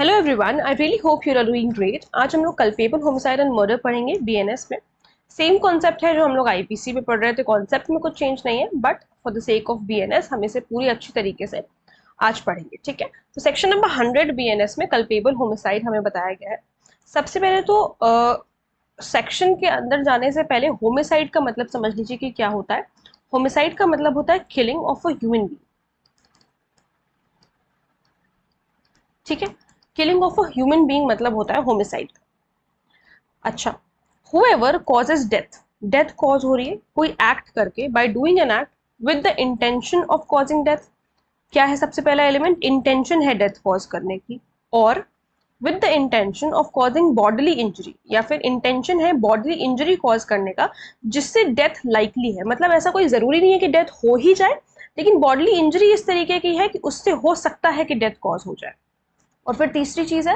Hello everyone, I really hope you are doing great. आज हम लोग कल्पेबल होमिसाइड एंड मर्डर पढ़ेंगे BNS में। सेम कॉन्सेप्ट है जो हम लोग आईपीसी में पढ़ रहे थे। कॉन्सेप्ट में कुछ चेंज नहीं है, but for the sake of BNS हम इसे पूरी अच्छी तरीके से आज पढ़ेंगे, ठीक है। तो सेक्शन नंबर 100 बीएनएस में कल्पेबल होमिसाइड हमें बताया गया है। सबसे पहले तो सेक्शन के अंदर जाने से पहले होमिसाइड का मतलब समझ लीजिए कि क्या होता है। होमिसाइड का मतलब होता है killing of a human being, ठीक है। Killing of a human being मतलब होता है होमिसाइड। अच्छा, whoever causes death, death cause हो रही है कोई एक्ट करके, bye doing an act with the intention of causing death. क्या है सबसे पहला एलिमेंट? इंटेंशन है डेथ कॉज करने की, और with the intention of causing bodily injury, या फिर इंटेंशन है बॉडली इंजरी कॉज करने का जिससे डेथ लाइकली है। मतलब ऐसा कोई जरूरी नहीं है कि डेथ हो ही जाए, लेकिन बॉडली इंजरी इस तरीके की है कि उससे हो सकता है कि डेथ कॉज हो जाए। और फिर तीसरी चीज है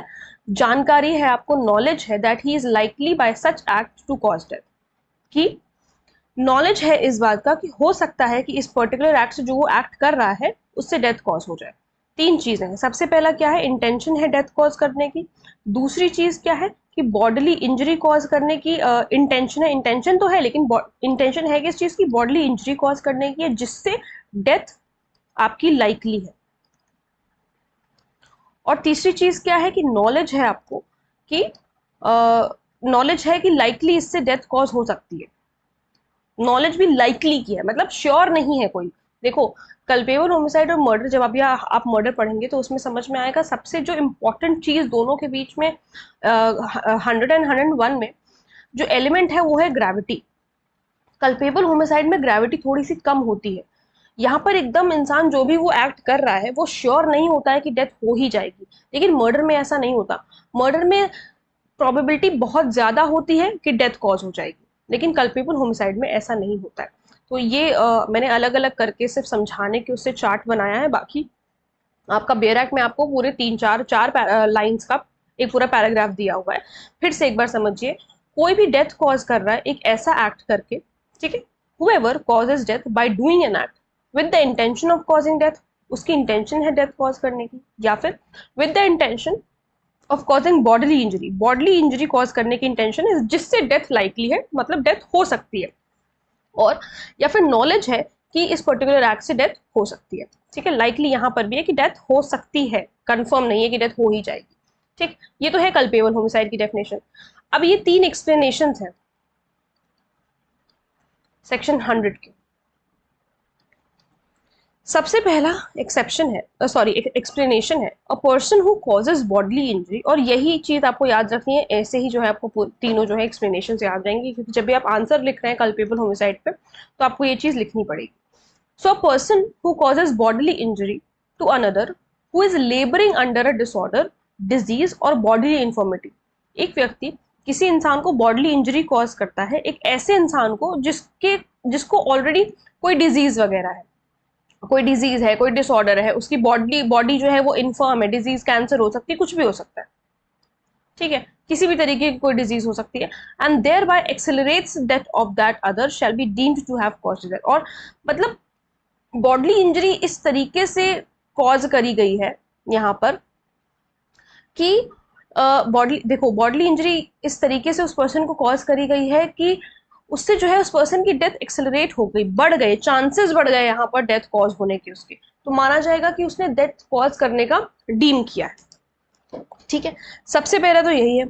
जानकारी है, आपको नॉलेज है that he is likely by such act to cause death, कि नॉलेज है इस बात का कि हो सकता है कि इस पर्टिकुलर एक्ट से जो वो एक्ट कर रहा है उससे डेथ कॉज हो जाए। तीन चीजें हैं। सबसे पहला क्या है? इंटेंशन है डेथ कॉज करने की। दूसरी चीज क्या है कि बॉडली इंजरी कॉज करने की इंटेंशन है। इंटेंशन तो है, लेकिन इंटेंशन है कि इस चीज की बॉडली इंजरी कॉज करने की है जिससे डेथ आपकी लाइकली है। और तीसरी चीज क्या है कि नॉलेज है आपको कि नॉलेज है कि लाइकली इससे डेथ कॉज हो सकती है। नॉलेज भी लाइकली की है, मतलब श्योर नहीं है कोई। देखो, कल्पेबल होमिसाइड और मर्डर जब अभी आप मर्डर पढ़ेंगे तो उसमें समझ में आएगा सबसे जो इम्पोर्टेंट चीज दोनों के बीच में 100 एंड 101 में जो एलिमेंट है वो है ग्रेविटी। कल्पेबल होमिसाइड में ग्रेविटी थोड़ी सी कम होती है। यहाँ पर एकदम इंसान जो भी वो एक्ट कर रहा है वो श्योर नहीं होता है कि डेथ हो ही जाएगी, लेकिन मर्डर में ऐसा नहीं होता। मर्डर में प्रोबेबिलिटी बहुत ज्यादा होती है कि डेथ कॉज हो जाएगी, लेकिन कल्पेबल होमिसाइड में ऐसा नहीं होता है। तो ये मैंने अलग अलग करके सिर्फ समझाने के उससे चार्ट बनाया है। बाकी आपका बेयरैक में आपको पूरे तीन चार चार लाइंस का एक पूरा पैराग्राफ दिया हुआ है। फिर से एक बार समझिए, कोई भी डेथ कॉज कर रहा है एक ऐसा एक्ट करके, ठीक है। Whoever causes death by doing an act with the intention of causing death, उसकी इंटेंशन है डेथ कॉज करने की, या फिर with the intention of causing bodily injury, bodily injury cause करने की इंटेंशन है जिससे डेथ लाइकली है, मतलब डेथ हो सकती है। और या फिर नॉलेज है कि इस पर्टिकुलर एक्ट से डेथ हो सकती है, ठीक है। लाइकली यहां पर भी है कि डेथ हो सकती है, कंफर्म नहीं है कि डेथ हो ही जाएगी, ठीक। ये तो है कल्पेबल होमिसाइड की डेफिनेशन। अब ये तीन एक्सप्लेनेशन है सेक्शन 100 के। सबसे पहला एक्सेप्शन है, सॉरी एक्सप्लेनेशन है, a person who causes bodily injury. और यही चीज आपको याद रखनी है, ऐसे ही जो है आपको तीनों जो है एक्सप्लेनेशन याद रहेंगी, क्योंकि जब भी आप आंसर लिख रहे हैं कल्पेबल होमिसाइड पे तो आपको ये चीज लिखनी पड़ेगी। So a person who causes bodily injury to another who is laboring under a disorder, disease or bodily infirmity। एक व्यक्ति किसी इंसान को बॉडली इंजरी कॉज करता है एक ऐसे इंसान को जिसको ऑलरेडी कोई डिजीज वगैरह है, कोई डिजीज है, कोई डिसऑर्डर है, उसकी बॉडी जो है वो इन्फर्म है, डिजीज कैंसर हो सकती है, कुछ भी हो सकता है, ठीक है। किसी भी तरीके की कोई डिजीज हो सकती है। And thereby accelerates death of that other shall be deemed to have caused death. और मतलब बॉडली इंजरी इस तरीके से कॉज करी गई है यहाँ पर कि बॉडी, देखो बॉडली इंजरी इस तरीके से उस पर्सन को कॉज करी गई है कि उससे जो है उस पर्सन की डेथ एक्सेलरेट हो गई, बढ़ गए, चांसेस बढ़ गए यहाँ पर डेथ कॉज होने के उसके। तो माना जाएगा कि उसने डेथ कॉज करने का डीम किया है, ठीक है। सबसे पहले तो यही है।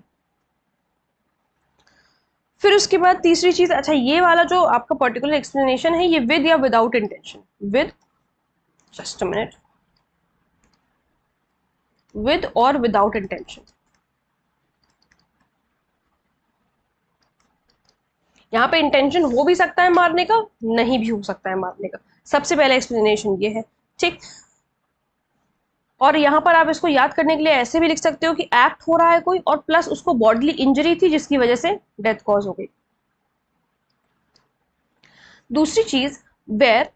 फिर उसके बाद तीसरी चीज, अच्छा ये वाला जो आपका पर्टिकुलर एक्सप्लेनेशन है ये विद या without intention, with, just a minute, with और विदाउट इंटेंशन। यहाँ पे इंटेंशन हो भी सकता है मारने का, नहीं भी हो सकता है मारने का। सबसे पहला एक्सप्लेनेशन ये है, ठीक। और यहाँ पर आप इसको याद करने के लिए ऐसे भी लिख सकते हो कि एक्ट हो रहा है कोई और प्लस उसको बॉडली इंजरी थी जिसकी वजह से डेथ कॉज हो गई। दूसरी चीज, where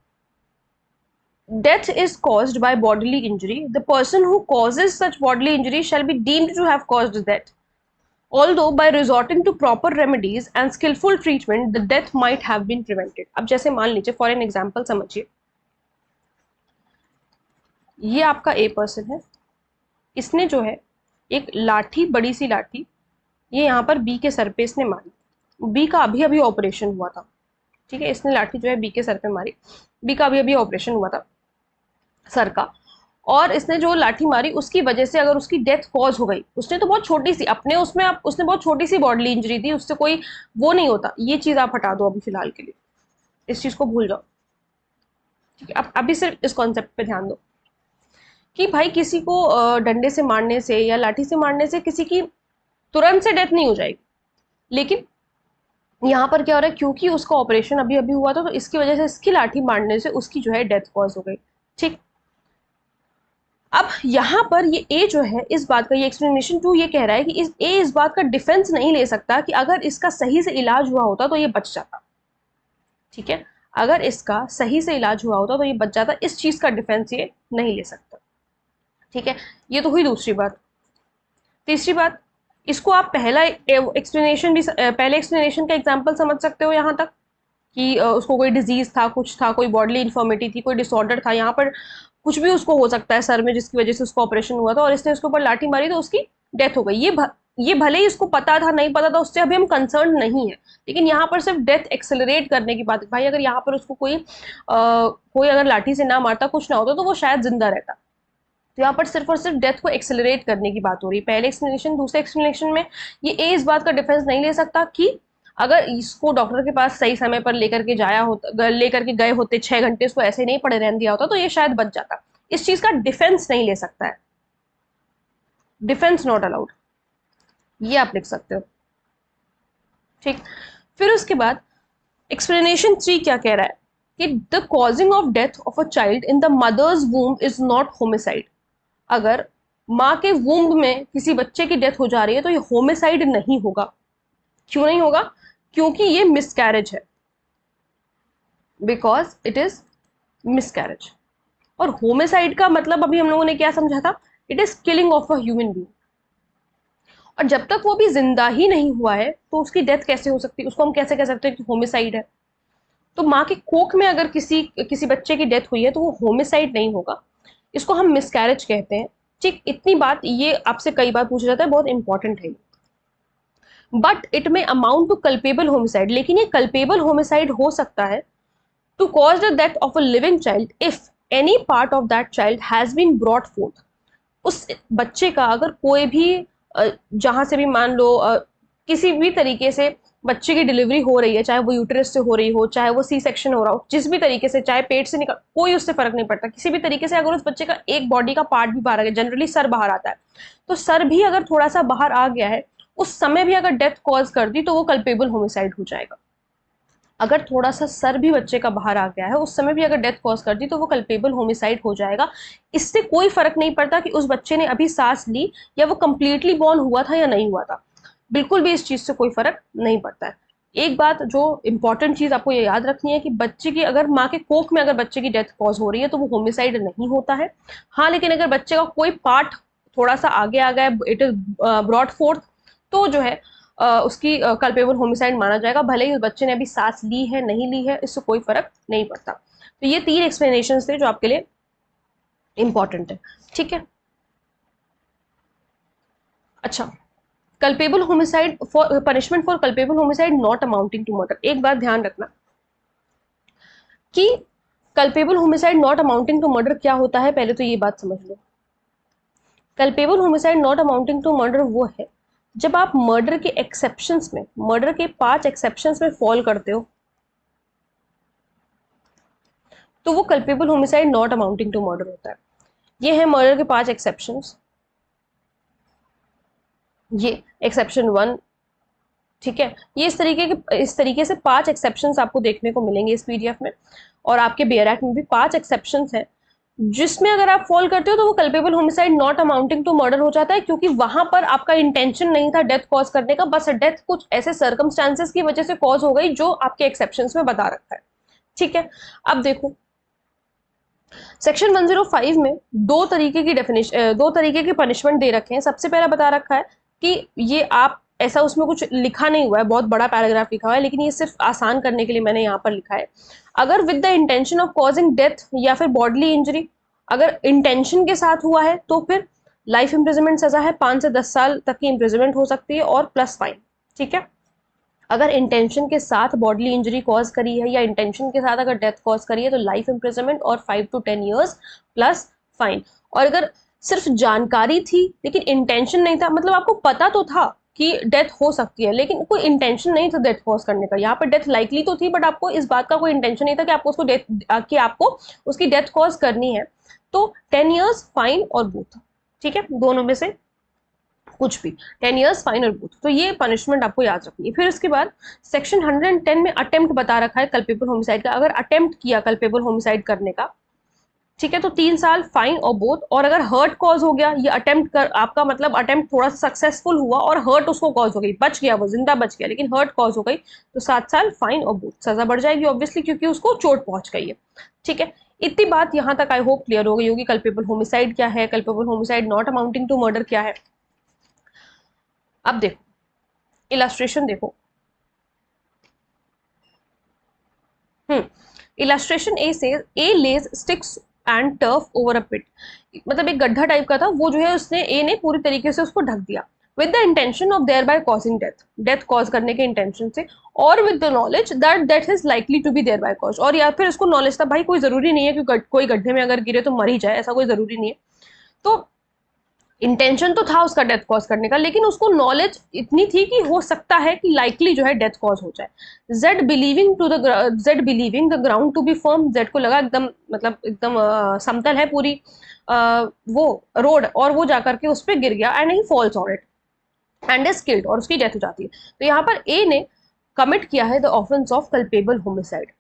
death is caused by bodily injury, the person who causes such bodily injury shall be deemed to have caused death. Although by resorting to proper remedies and skillful treatment, the death might have been prevented. अब जैसे मान लीजिए for an example समझिए, ये आपका a person है, इसने जो है एक लाठी, बड़ी सी लाठी, ये यहाँ पर बी के सर पे इसने मारी। बी का अभी अभी ऑपरेशन हुआ था, ठीक है, इसने लाठी जो है बी के सर पे मारी, बी का अभी अभी ऑपरेशन हुआ था सर का, और इसने जो लाठी मारी उसकी वजह से अगर उसकी डेथ कॉज हो गई, उसने तो बहुत छोटी सी अपने उसमें उसने बहुत छोटी सी बॉडली इंजरी थी, उससे कोई वो नहीं होता, ये चीज आप हटा दो अभी फिलहाल के लिए, इस चीज को भूल जाओ, ठीक है। अब अभी सिर्फ इस कॉन्सेप्ट पे ध्यान दो कि भाई किसी को डंडे से मारने से या लाठी से मारने से किसी की तुरंत से डेथ नहीं हो जाएगी, लेकिन यहाँ पर क्या हो रहा है, क्योंकि उसका ऑपरेशन अभी अभी हुआ था तो इसकी वजह से इसकी लाठी मारने से उसकी जो है डेथ कॉज हो गई, ठीक। अब यहाँ पर ये ए जो है इस बात का, ये एक्सप्लेनेशन 2 ये कह रहा है कि इस बात का डिफेंस नहीं ले सकता कि अगर इसका सही से इलाज हुआ होता तो ये बच जाता, ठीक है, अगर इसका सही से इलाज हुआ होता तो ये बच जाता, इस चीज का डिफेंस ये नहीं ले सकता, ठीक है। ये तो हुई दूसरी बात। तीसरी बात, इसको आप पहला एक्सप्लेनेशन भी, पहले एक्सप्लेनेशन का एग्जाम्पल समझ सकते हो यहाँ तक कि उसको कोई डिजीज था, कुछ था, कोई बॉडली इन्फॉर्मिटी थी, कोई डिसऑर्डर था, यहाँ पर कुछ भी उसको हो सकता है सर में जिसकी वजह से उसको ऑपरेशन हुआ था और इसने उसके ऊपर लाठी मारी तो उसकी डेथ हो गई। ये भले ही उसको पता था नहीं पता था उससे अभी हम कंसर्न नहीं है, लेकिन यहाँ पर सिर्फ डेथ एक्सेलरेट करने की बात है। भाई अगर यहाँ पर उसको कोई अगर लाठी से ना मारता, कुछ ना होता तो वो शायद जिंदा रहता। तो यहाँ पर सिर्फ और सिर्फ डेथ को एक्सेलरेट करने की बात हो रही है पहले एक्सप्लेनेशन। दूसरे एक्सप्लेनेशन में ये ए इस बात का डिफेंस नहीं ले सकता कि अगर इसको डॉक्टर के पास सही समय पर लेकर के गए होते 6 घंटे, इसको ऐसे नहीं पड़े रहने दिया होता तो ये शायद बच जाता। इस चीज का डिफेंस नहीं ले सकता है, डिफेंस नॉट अलाउड, ये आप लिख सकते हो, ठीक। फिर उसके बाद एक्सप्लेनेशन 3 क्या कह रहा है कि the causing of death of a child in the mother's womb is not homicide. अगर माँ के वूम्ब में किसी बच्चे की डेथ हो जा रही है तो ये होमिसाइड नहीं होगा। क्यों नहीं होगा? क्योंकि ये मिसकैरेज है, बिकॉज इट इज मिसकैरेज। और होमिसाइड का मतलब अभी हम लोगों ने क्या समझा था, it is killing of a human being. और जब तक वो भी जिंदा ही नहीं हुआ है तो उसकी डेथ कैसे हो सकती है, उसको हम कैसे कह सकते हैं कि होमिसाइड है। तो माँ के कोख में अगर किसी बच्चे की डेथ हुई है तो वो होमिसाइड नहीं होगा, इसको हम मिसकैरेज कहते हैं, ठीक। इतनी बात ये आपसे कई बार पूछा जाता है, बहुत इंपॉर्टेंट है। But it may amount to culpable homicide, लेकिन ये कल्पेबल होमिसाइड हो सकता है to cause the death of a living child if any part of that child has been brought forth. उस बच्चे का अगर कोई भी जहां से भी मान लो किसी भी तरीके से बच्चे की डिलीवरी हो रही है, चाहे वो यूटेरस से हो रही हो, चाहे वो सी सेक्शन हो रहा हो, जिस भी तरीके से, चाहे पेट से निकल, कोई उससे फर्क नहीं पड़ता, किसी भी तरीके से अगर उस बच्चे का एक बॉडी का पार्ट भी बाहर आ गया, जनरली सर बाहर आता है, तो सर भी अगर थोड़ा सा बाहर आ गया है उस समय भी अगर डेथ कॉज कर दी तो वो कल्पेबल होमिसाइड हो जाएगा। अगर थोड़ा सा सर भी बच्चे का बाहर आ गया है उस समय भी अगर डेथ कॉज कर दी तो वो कल्पेबल होमिसाइड हो जाएगा। इससे कोई फर्क नहीं पड़ता कि उस बच्चे ने अभी सांस ली या वो कंप्लीटली बॉर्न हुआ था या नहीं हुआ था, बिल्कुल भी इस चीज से कोई फर्क नहीं पड़ता है। एक बात जो इंपॉर्टेंट चीज आपको ये याद रखनी है कि बच्चे की अगर माँ के कोख में अगर बच्चे की डेथ कॉज हो रही है तो वो होमिसाइड नहीं होता है। हाँ, लेकिन अगर बच्चे का कोई पार्ट थोड़ा सा आगे आ गया, इट इज ब्रॉट फोर्थ, तो जो है उसकी कल्पेबल होमिसाइड माना जाएगा, भले ही उस बच्चे ने अभी सांस ली है नहीं ली है, इससे कोई फर्क नहीं पड़ता। तो ये 3 एक्सप्लेनेशन थे जो आपके लिए इंपॉर्टेंट है, ठीक है। अच्छा, culpable homicide for punishment for culpable homicide not amounting to murder. एक बात ध्यान रखना कि culpable homicide not amounting to murder क्या होता है, पहले तो ये बात समझ लो। Culpable homicide not amounting to murder वो है जब आप मर्डर के एक्सेप्शंस में, मर्डर के 5 एक्सेप्शंस में फॉल करते हो तो वो culpable homicide not amounting to murder होता है। ये है मर्डर के 5 एक्सेप्शंस। ये एक्सेप्शन 1, ठीक है। ये इस तरीके से 5 एक्सेप्शंस आपको देखने को मिलेंगे इस पीडीएफ में, और आपके बेयर एक्ट में भी 5 एक्सेप्शंस हैं जिसमें अगर आप फॉल करते हो तो वो culpable homicide not amounting to murder हो जाता है, क्योंकि वहां पर आपका इंटेंशन नहीं था डेथ कॉज करने का, बस डेथ कुछ ऐसे सर्कमस्टांसेस की वजह से कॉज हो गई जो आपके एक्सेप्शंस में बता रखा है, ठीक है। अब देखो सेक्शन 105 में 2 तरीके की डेफिनेशन, 2 तरीके के पनिशमेंट दे रखे हैं। सबसे पहला बता रखा है कि ये आप ऐसा, उसमें कुछ लिखा नहीं हुआ है, बहुत बड़ा पैराग्राफ लिखा हुआ है, लेकिन ये सिर्फ आसान करने के लिए मैंने यहाँ पर लिखा है। अगर with the intention of causing death या फिर बॉडली इंजरी, अगर इंटेंशन के साथ हुआ है तो फिर लाइफ इम्प्रिजनमेंट सजा है, 5 से 10 साल तक की इम्प्रिजनमेंट हो सकती है और प्लस फाइन। ठीक है, अगर इंटेंशन के साथ बॉडीली इंजरी कॉज करी है या इंटेंशन के साथ अगर डेथ कॉज करी है तो लाइफ इम्प्रिजनमेंट और 5 to 10 years प्लस फाइन। और अगर सिर्फ जानकारी थी लेकिन इंटेंशन नहीं था, मतलब आपको पता तो था कि डेथ हो सकती है लेकिन कोई इंटेंशन नहीं था डेथ कॉज करने का, यहाँ पर डेथ लाइकली तो थी बट आपको इस बात का कोई इंटेंशन नहीं था कि आपको उसको डेथ कि आपको उसकी डेथ कॉज करनी है, तो 10 years फाइन और बोथ। ठीक है, दोनों में से कुछ भी, 10 years फाइन और बोथ, तो ये पनिशमेंट आपको याद रखनी है। फिर उसके बाद सेक्शन 110 में अटेम्प्ट बता रखा है कल्पेबल होमिसाइड का, अगर अटेम्प्ट किया कल्पेबल होमिसाइड करने का, ठीक है, तो 3 साल फाइन और बोथ। और अगर हर्ट कॉज हो गया, ये अटेम्प्ट कर आपका मतलब अटेम्प्ट थोड़ा सा सक्सेसफुल हुआ और हर्ट उसको कॉज हो गई, बच गया, वो जिंदा बच गया लेकिन हर्ट कॉज हो गई, तो 7 साल फाइन और बोथ, सजा बढ़ जाएगी ऑब्वियसली क्योंकि उसको चोट पहुंच गई है। ठीक है, इतनी बात यहाँ तक आई होप क्लियर हो गई होगी। कल्पेबल होमिसाइड क्या है, culpable homicide not amounting to murder क्या है। अब देखो इलस्ट्रेशन देखो, इलस्ट्रेशन ए से A lays sticks and turf over a pit, मतलब एक गड्ढा टाइप का था, वो जो है उसने ए ने पूरी तरीके से उसको ढक दिया with the intention of thereby causing death, death cause करने के इंटेंशन से, और with the knowledge that death is likely to be thereby cause, और या फिर उसको नॉलेज था भाई कोई जरूरी नहीं है कि कोई गड्ढे में अगर गिरे तो मर ही जाए, ऐसा कोई जरूरी नहीं है, तो इंटेंशन तो था उसका डेथ कॉज करने का लेकिन उसको नॉलेज इतनी थी कि हो सकता है कि लाइकली जो है डेथ कॉज हो जाए। Z believing the ground to be firm, Z को लगा एकदम मतलब एकदम समतल है पूरी वो रोड, और वो जाकर के उस पर गिर गया and he falls on it and is killed, और उसकी डेथ हो जाती है। तो यहाँ पर ए ने कमिट किया है the offence of culpable homicide.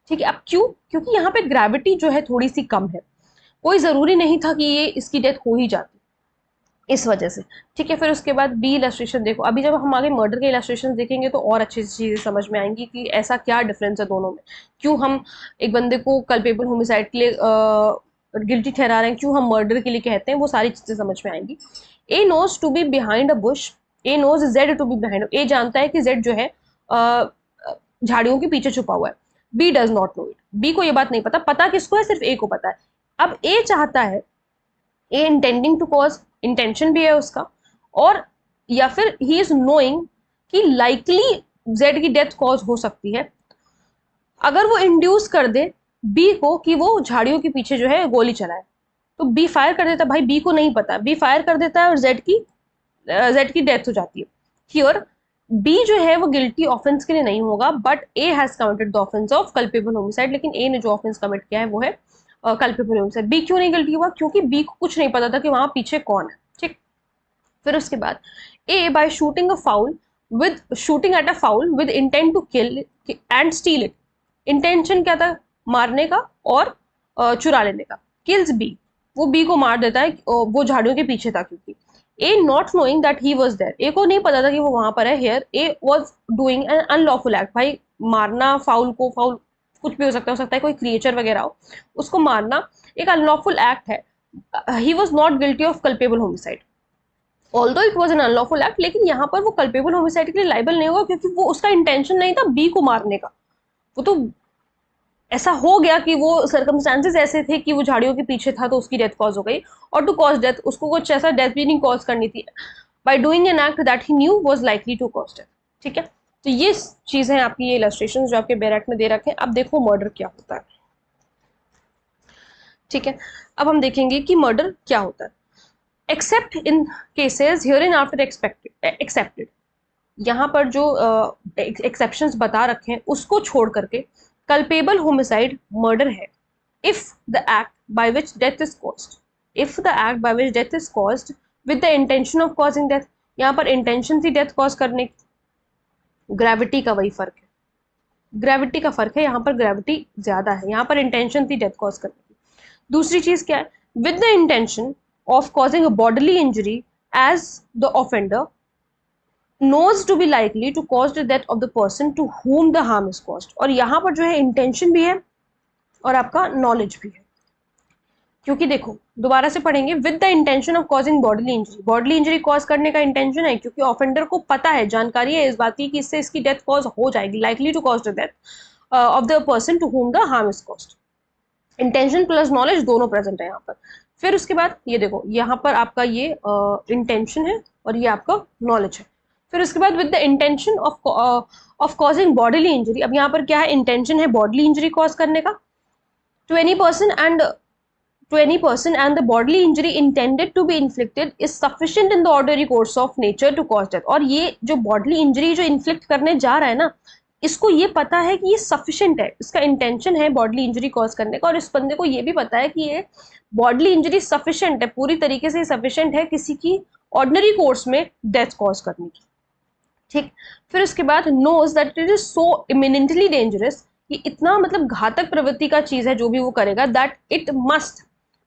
ठीक है, अब क्यों, क्योंकि यहाँ पे ग्रेविटी जो है थोड़ी सी कम है, कोई जरूरी नहीं था कि ये इसकी डेथ हो ही जाती, इस वजह से। ठीक है, फिर उसके बाद बी इलस्ट्रेशन देखो, अभी जब हम आगे मर्डर के इलस्ट्रेशन देखेंगे तो और अच्छी चीजें समझ में आएंगी कि ऐसा क्या डिफरेंस है दोनों में, क्यों हम एक बंदे को कल्पेबल होमिसाइड के लिए गिल्टी ठहरा रहे हैं, क्यों हम मर्डर के लिए कहते हैं, वो सारी चीजें समझ में आएंगी। A knows to be behind a bush, A knows Z to be behind, A जानता है कि जेड जो है झाड़ियों के पीछे छुपा हुआ है। B does not know it, B को ये बात नहीं पता, पता किसको है, सिर्फ ए को पता है। अब ए चाहता है, ए इंटेंडिंग टू कॉज, इंटेंशन भी है उसका, और या फिर ही इज नोइंग कि लाइकली जेड की डेथ कॉज हो सकती है, अगर वो इंड्यूस कर दे बी को कि वो झाड़ियों के पीछे जो है गोली चलाए, तो बी फायर कर देता है, भाई बी को नहीं पता, बी फायर कर देता है और जेड की डेथ हो जाती है। हियर बी जो है वो गिल्टी ऑफेंस के लिए नहीं होगा but A has committed the offence of culpable homicide, लेकिन ए ने जो ऑफेंस कमिट किया है वो है कल्पेबल होमिसाइड। बी क्यों नहीं गिल्टी हुआ, क्योंकि बी को कुछ नहीं पता था कि वहां पीछे कौन है। ठीक, फिर उसके बाद A by shooting at a fowl with intent to kill and steal it, intention क्या था, मारने का और चुरा लेने का, किल्स बी, वो बी को मार देता है, वो झाड़ियों के पीछे था क्योंकि। A not knowing that he was there, A को नहीं पता था कि वो वहां पर है। Here A was doing an unlawful act, भाई मारना फाउल को, फाउल कुछ भी हो सकता है कोई क्रिएचर वगैरह हो, उसको मारना एक अनलॉफुल एक्ट है। He was not guilty of culpable homicide although it was an unlawful act, लेकिन यहाँ पर वो कल्पेबल होमिसाइड के लिए लाइबल नहीं होगा क्योंकि वो उसका इंटेंशन नहीं था बी को मारने का, वो तो ऐसा हो गया कि वो सर्कमस्टांसेस ऐसे थे कि वो झाड़ियों के पीछे था तो उसकी डेथ कॉज हो गई, और टू कॉज डेथ उसको कुछ ऐसा डेथ भी नहीं कॉज करनी थी, by doing an act that he knew was likely to cause death. ठीक है, तो ये चीजें आपकी ये इलस्ट्रेशन जो आपके बैरेट में दे रखे हैं। अब देखो मर्डर क्या होता है। ठीक है, अब हम देखेंगे कि मर्डर क्या होता है। एक्सेप्ट इन केसेस हियरिन आफ्टर एक्सेप्टेड, यहाँ पर जो एक्सेप्शंस बता रखे हैं उसको छोड़ करके कल्पेबल होमिसाइड मर्डर है if the act by which death is caused, if the act by which death is caused with the intention of causing death, यहाँ पर इंटेंशन थी डेथ कॉज करने की, ग्रेविटी का वही फर्क है, ग्रेविटी का फर्क है, यहाँ पर ग्रेविटी ज्यादा है, यहाँ पर इंटेंशन थी डेथ कॉज करने की। दूसरी चीज क्या है, with the intention of causing a bodily injury as the offender knows to be likely to cause the death of the person to whom the harm is caused, और यहाँ पर जो है इंटेंशन भी है और आपका नॉलेज भी है, क्योंकि देखो दोबारा से पढ़ेंगे, with the intention of causing bodily injury, bodily injury cause करने का इंटेंशन है क्योंकि ऑफेंडर को पता है, जानकारी है इस बात की कि इससे इसकी डेथ कॉज हो जाएगी, likely to cause the death of the person to whom the harm is caused, intention plus knowledge दोनों प्रेजेंट है यहाँ पर। फिर उसके बाद ये देखो, यहाँ पर आपका ये इंटेंशन है और ये आपका नॉलेज है। फिर उसके बाद with the intention of causing bodily injury, अब यहाँ पर क्या है, इंटेंशन है बॉडीली इंजरी कॉज करने का, 20% and 20% and the bodily injury intended to be inflicted is sufficient in the ordinary course of nature to cause death। और ये जो bodily injury जो inflict करने जा रहा है ना, इसको ये पता है कि ये sufficient है, इसका intention है bodily injury cause करने का, और इस बंदे को ये भी पता है कि ये bodily injury sufficient है, पूरी तरीके से sufficient है किसी की ordinary course में death cause करने की। ठीक, फिर उसके बाद knows that it is so imminently dangerous, कि इतना मतलब घातक प्रवृत्ति का चीज है जो भी वो करेगा, दैट इट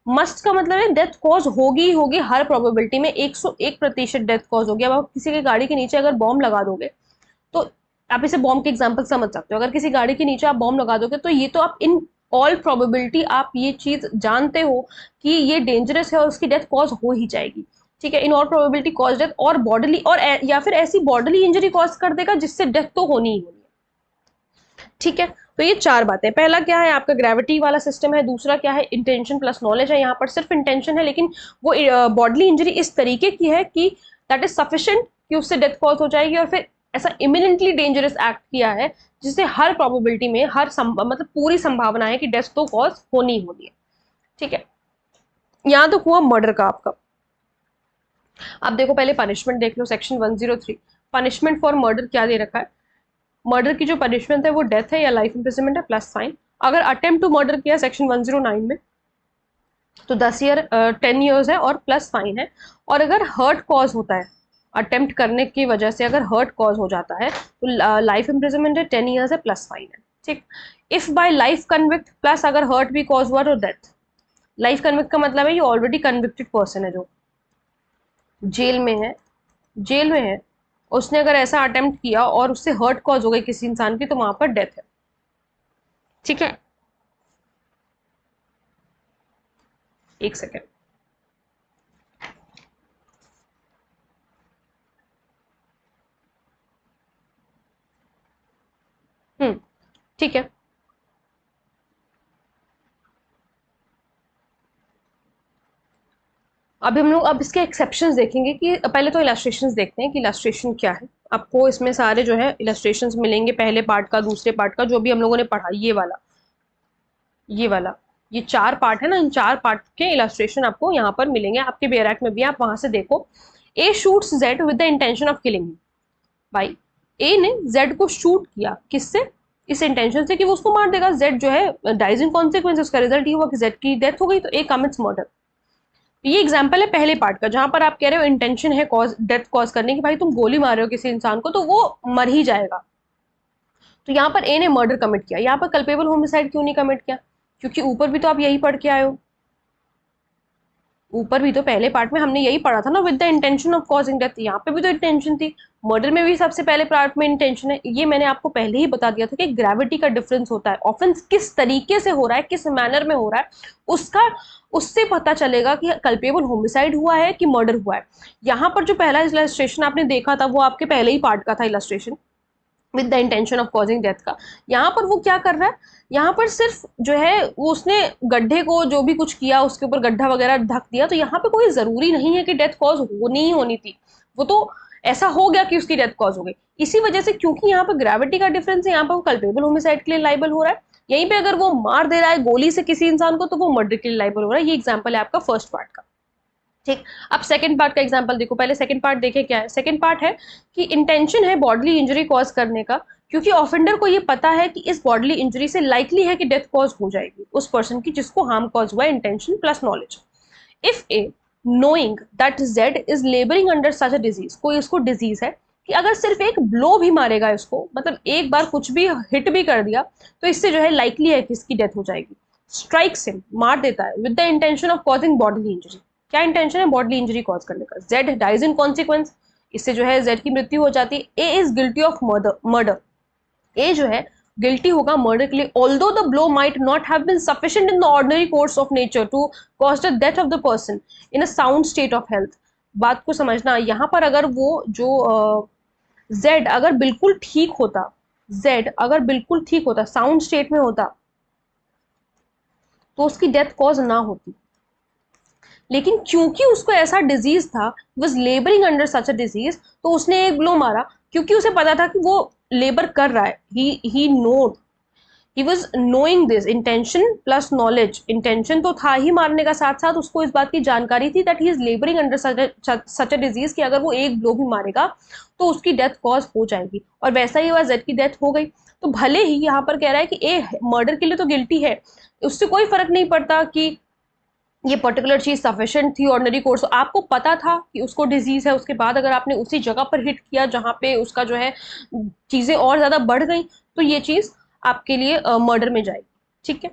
मस्ट का मतलब है डेथ कॉज होगी ही होगी, हर प्रोबेबिलिटी में 101% डेथ कॉज होगी। अब आप किसी की गाड़ी के नीचे अगर बॉम्ब लगा दोगे तो आप इसे बॉम्ब के एग्जांपल समझ सकते हो, अगर किसी गाड़ी के नीचे आप बॉम्ब लगा दोगे तो ये तो आप इन ऑल प्रोबेबिलिटी आप ये चीज जानते हो कि ये डेंजरस है और उसकी डेथ कॉज हो ही जाएगी। ठीक है, in all probability cause death, और बॉडीली और या फिर ऐसी बॉडीली इंजरी कॉज कर देगा जिससे डेथ तो होनी ही होनी है। ठीक है, तो ये चार बातें, पहला क्या है आपका ग्रेविटी वाला सिस्टम है, दूसरा क्या है इंटेंशन प्लस नॉलेज है, यहाँ पर सिर्फ इंटेंशन है लेकिन वो बॉडीली इंजरी इस तरीके की है कि दैट इज सफिशिएंट कि उससे डेथ कॉज हो जाएगी, और फिर ऐसा इमिनेंटली डेंजरस एक्ट किया है जिससे हर प्रोबेबिलिटी में मतलब पूरी संभावना है कि डेथ तो कॉज होनी होनी है। ठीक है, यहां तो हुआ मर्डर का आपका। अब देखो पहले पनिशमेंट देख लो, सेक्शन 103 पनिशमेंट फॉर मर्डर क्या दे रखा है। मर्डर की जो पनिशमेंट है वो डेथ है या लाइफ इंप्रिजनमेंट है प्लस फाइन। अगर अटेम्प्ट टू मर्डर किया सेक्शन 109 में तो 10 ईयर्स है और प्लस फाइन है। और अगर हर्ट कॉज होता है अटेम्प्ट करने की वजह से, अगर हर्ट कॉज हो जाता है तो लाइफ इंप्रिजनमेंट है, 10 ईयर्स है प्लस फाइन है। ठीक, if bye life convict plus अगर हर्ट भी कॉज हुआ तो डेथ। लाइफ कन्विक्ट का मतलब है ये ऑलरेडी कन्विक्टेड पर्सन है जो जेल में है, जेल में है, उसने अगर ऐसा अटेम्प्ट किया और उससे हर्ट कॉज हो गई किसी इंसान की तो वहां पर डेथ है। ठीक है, एक सेकेंड। ठीक है, अभी हम लोग अब इसके एक्सेप्शंस देखेंगे कि पहले तो इलस्ट्रेशंस देखते हैं कि इलस्ट्रेशन क्या है। आपको इसमें सारे जो है इलस्ट्रेशंस मिलेंगे, पहले पार्ट का, दूसरे पार्ट का, जो भी हम लोगों ने पढ़ा, ये वाला, ये वाला, ये चार पार्ट है ना, इन चार पार्ट के इलस्ट्रेशन आपको यहाँ पर मिलेंगे, आपके बेरैक में भी, आप वहां से देखो। A shoots Z with the intention of killing. भाई ए ने जेड को शूट किया, किससे, इस इंटेंशन से कि वो उसको मार देगा। जेड जो है डाइज इन कॉन्सिक्वेंस, उसका रिजल्ट ये हुआ कि जेड की डेथ हो गई, तो ए कमिट्स मर्डर। ये एग्जाम्पल है पहले पार्ट का, जहां पर आप कह रहे हो इंटेंशन है कॉज डेथ कॉज करने की, भाई तुम गोली मार रहे हो किसी इंसान को तो वो मर ही जाएगा। तो यहाँ पर ए ने मर्डर कमिट किया, यहाँ पर कल्पेबल होमिसाइड क्यों नहीं कमिट किया, क्योंकि ऊपर भी तो आप यही पढ़ के आए हो, ऊपर भी तो पहले पार्ट में हमने यही पढ़ा था ना, with the intention of causing death, यहाँ पे भी तो इंटेंशन थी। मर्डर में भी सबसे पहले पार्ट में इंटेंशन है, ये मैंने आपको पहले ही बता दिया था कि ग्रेविटी का डिफरेंस होता है, ऑफेंस किस तरीके से हो रहा है, किस मैनर में हो रहा है, उसका उससे पता चलेगा कि कल्पेबल होमिसाइड हुआ है कि मर्डर हुआ है। यहाँ पर जो पहला इलस्ट्रेशन आपने देखा था वो आपके पहले ही पार्ट का था illustration, with the intention of causing death का। यहाँ पर वो क्या कर रहा है, यहाँ पर सिर्फ जो है वो उसने गड्ढे को जो भी कुछ किया उसके ऊपर गड्ढा वगैरह ढक दिया, तो यहाँ पे कोई जरूरी नहीं है कि डेथ कॉज होनी ही होनी थी, वो तो ऐसा हो गया कि उसकी डेथ कॉज हो गई। इसी वजह से क्योंकि यहाँ पर ग्रेविटी का डिफरेंस है, यहाँ पर वो कल्पेबल होमिसाइड के लिए लाइबल हो रहा है। यहीं पे अगर वो मार दे रहा है गोली से किसी इंसान को तो वो मर्डर के लिए लाइबल हो रहा है। ये एग्जाम्पल है आपका फर्स्ट पार्ट का। ठीक, अब सेकंड पार्ट का एग्जांपल देखो, पहले सेकंड पार्ट देखे क्या है। सेकंड पार्ट है कि इंटेंशन है बॉडीली इंजरी कॉज करने का, क्योंकि ऑफेंडर को ये पता है कि इस बॉडीली इंजरी से लाइकली है कि डेथ कॉज हो जाएगी उस पर्सन की जिसको हार्म कॉज हुआ है, intention plus knowledge. If A knowing that Z is labouring under such a disease, कोई उसको डिजीज है कि अगर सिर्फ एक ब्लो भी मारेगा इसको, मतलब एक बार कुछ भी हिट भी कर दिया तो इससे जो है लाइकली है कि इसकी डेथ हो जाएगी, स्ट्राइक्स हिम, मार देता है, with the intention of causing bodily injury. क्या इंटेंशन है, बॉडीली इंजरी कॉज करने का। जेड डाइज इन कॉन्सिक्वेंस, इससे जो है जेड की मृत्यु हो जाती है। A is guilty of murder, A जो है गिल्टी होगा मर्डर के लिए, although the blow might not have been sufficient in the ordinary course of nature to cause the death of the person in a sound state of health. बात को समझना, यहाँ पर अगर वो जो जेड अगर बिल्कुल ठीक होता, जेड अगर बिल्कुल ठीक होता, साउंड स्टेट में होता, तो उसकी डेथ कॉज ना होती। लेकिन क्योंकि उसको ऐसा डिजीज था, was labouring under such a disease, तो उसने एक ब्लो मारा, क्योंकि उसे पता था कि वो लेबर कर रहा है, he knowed, he was knowing this, intention plus knowledge, intention तो था ही मारने का, साथ साथ उसको इस बात की जानकारी थी that he is labouring under such a disease कि अगर वो एक ब्लो भी मारेगा तो उसकी डेथ कॉज हो जाएगी, और वैसा ही हुआ, जेड की डेथ हो गई। तो भले ही यहाँ पर कह रहा है कि ए मर्डर के लिए तो गिल्टी है, उससे कोई फर्क नहीं पड़ता कि ये पर्टिकुलर चीज सफिशिएंट थी ऑर्डिनरी कोर्स, आपको पता था कि उसको डिजीज है, उसके बाद अगर आपने उसी जगह पर हिट किया जहां पे उसका जो है चीजें और ज्यादा बढ़ गई, तो ये चीज आपके लिए मर्डर में जाएगी। ठीक है,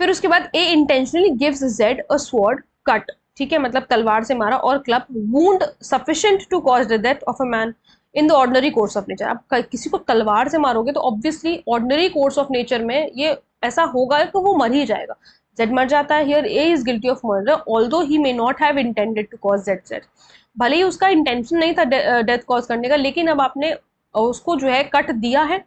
फिर उसके बाद A intentionally gives Z a sword cut, ठीक है, मतलब तलवार से मारा, और club wound sufficient to cause the death of a man in the ordinary course of nature. आप किसी को तलवार से मारोगे तो obviously ordinary course of nature में ये ऐसा होगा कि वो मर ही जाएगा। जेड मर जाता है, here A is guilty of murder although he may not have intended to cause Z, भले ही उसका इंटेंशन नहीं था डेथ कॉज करने का, लेकिन अब आपने उसको जो है कट दिया है,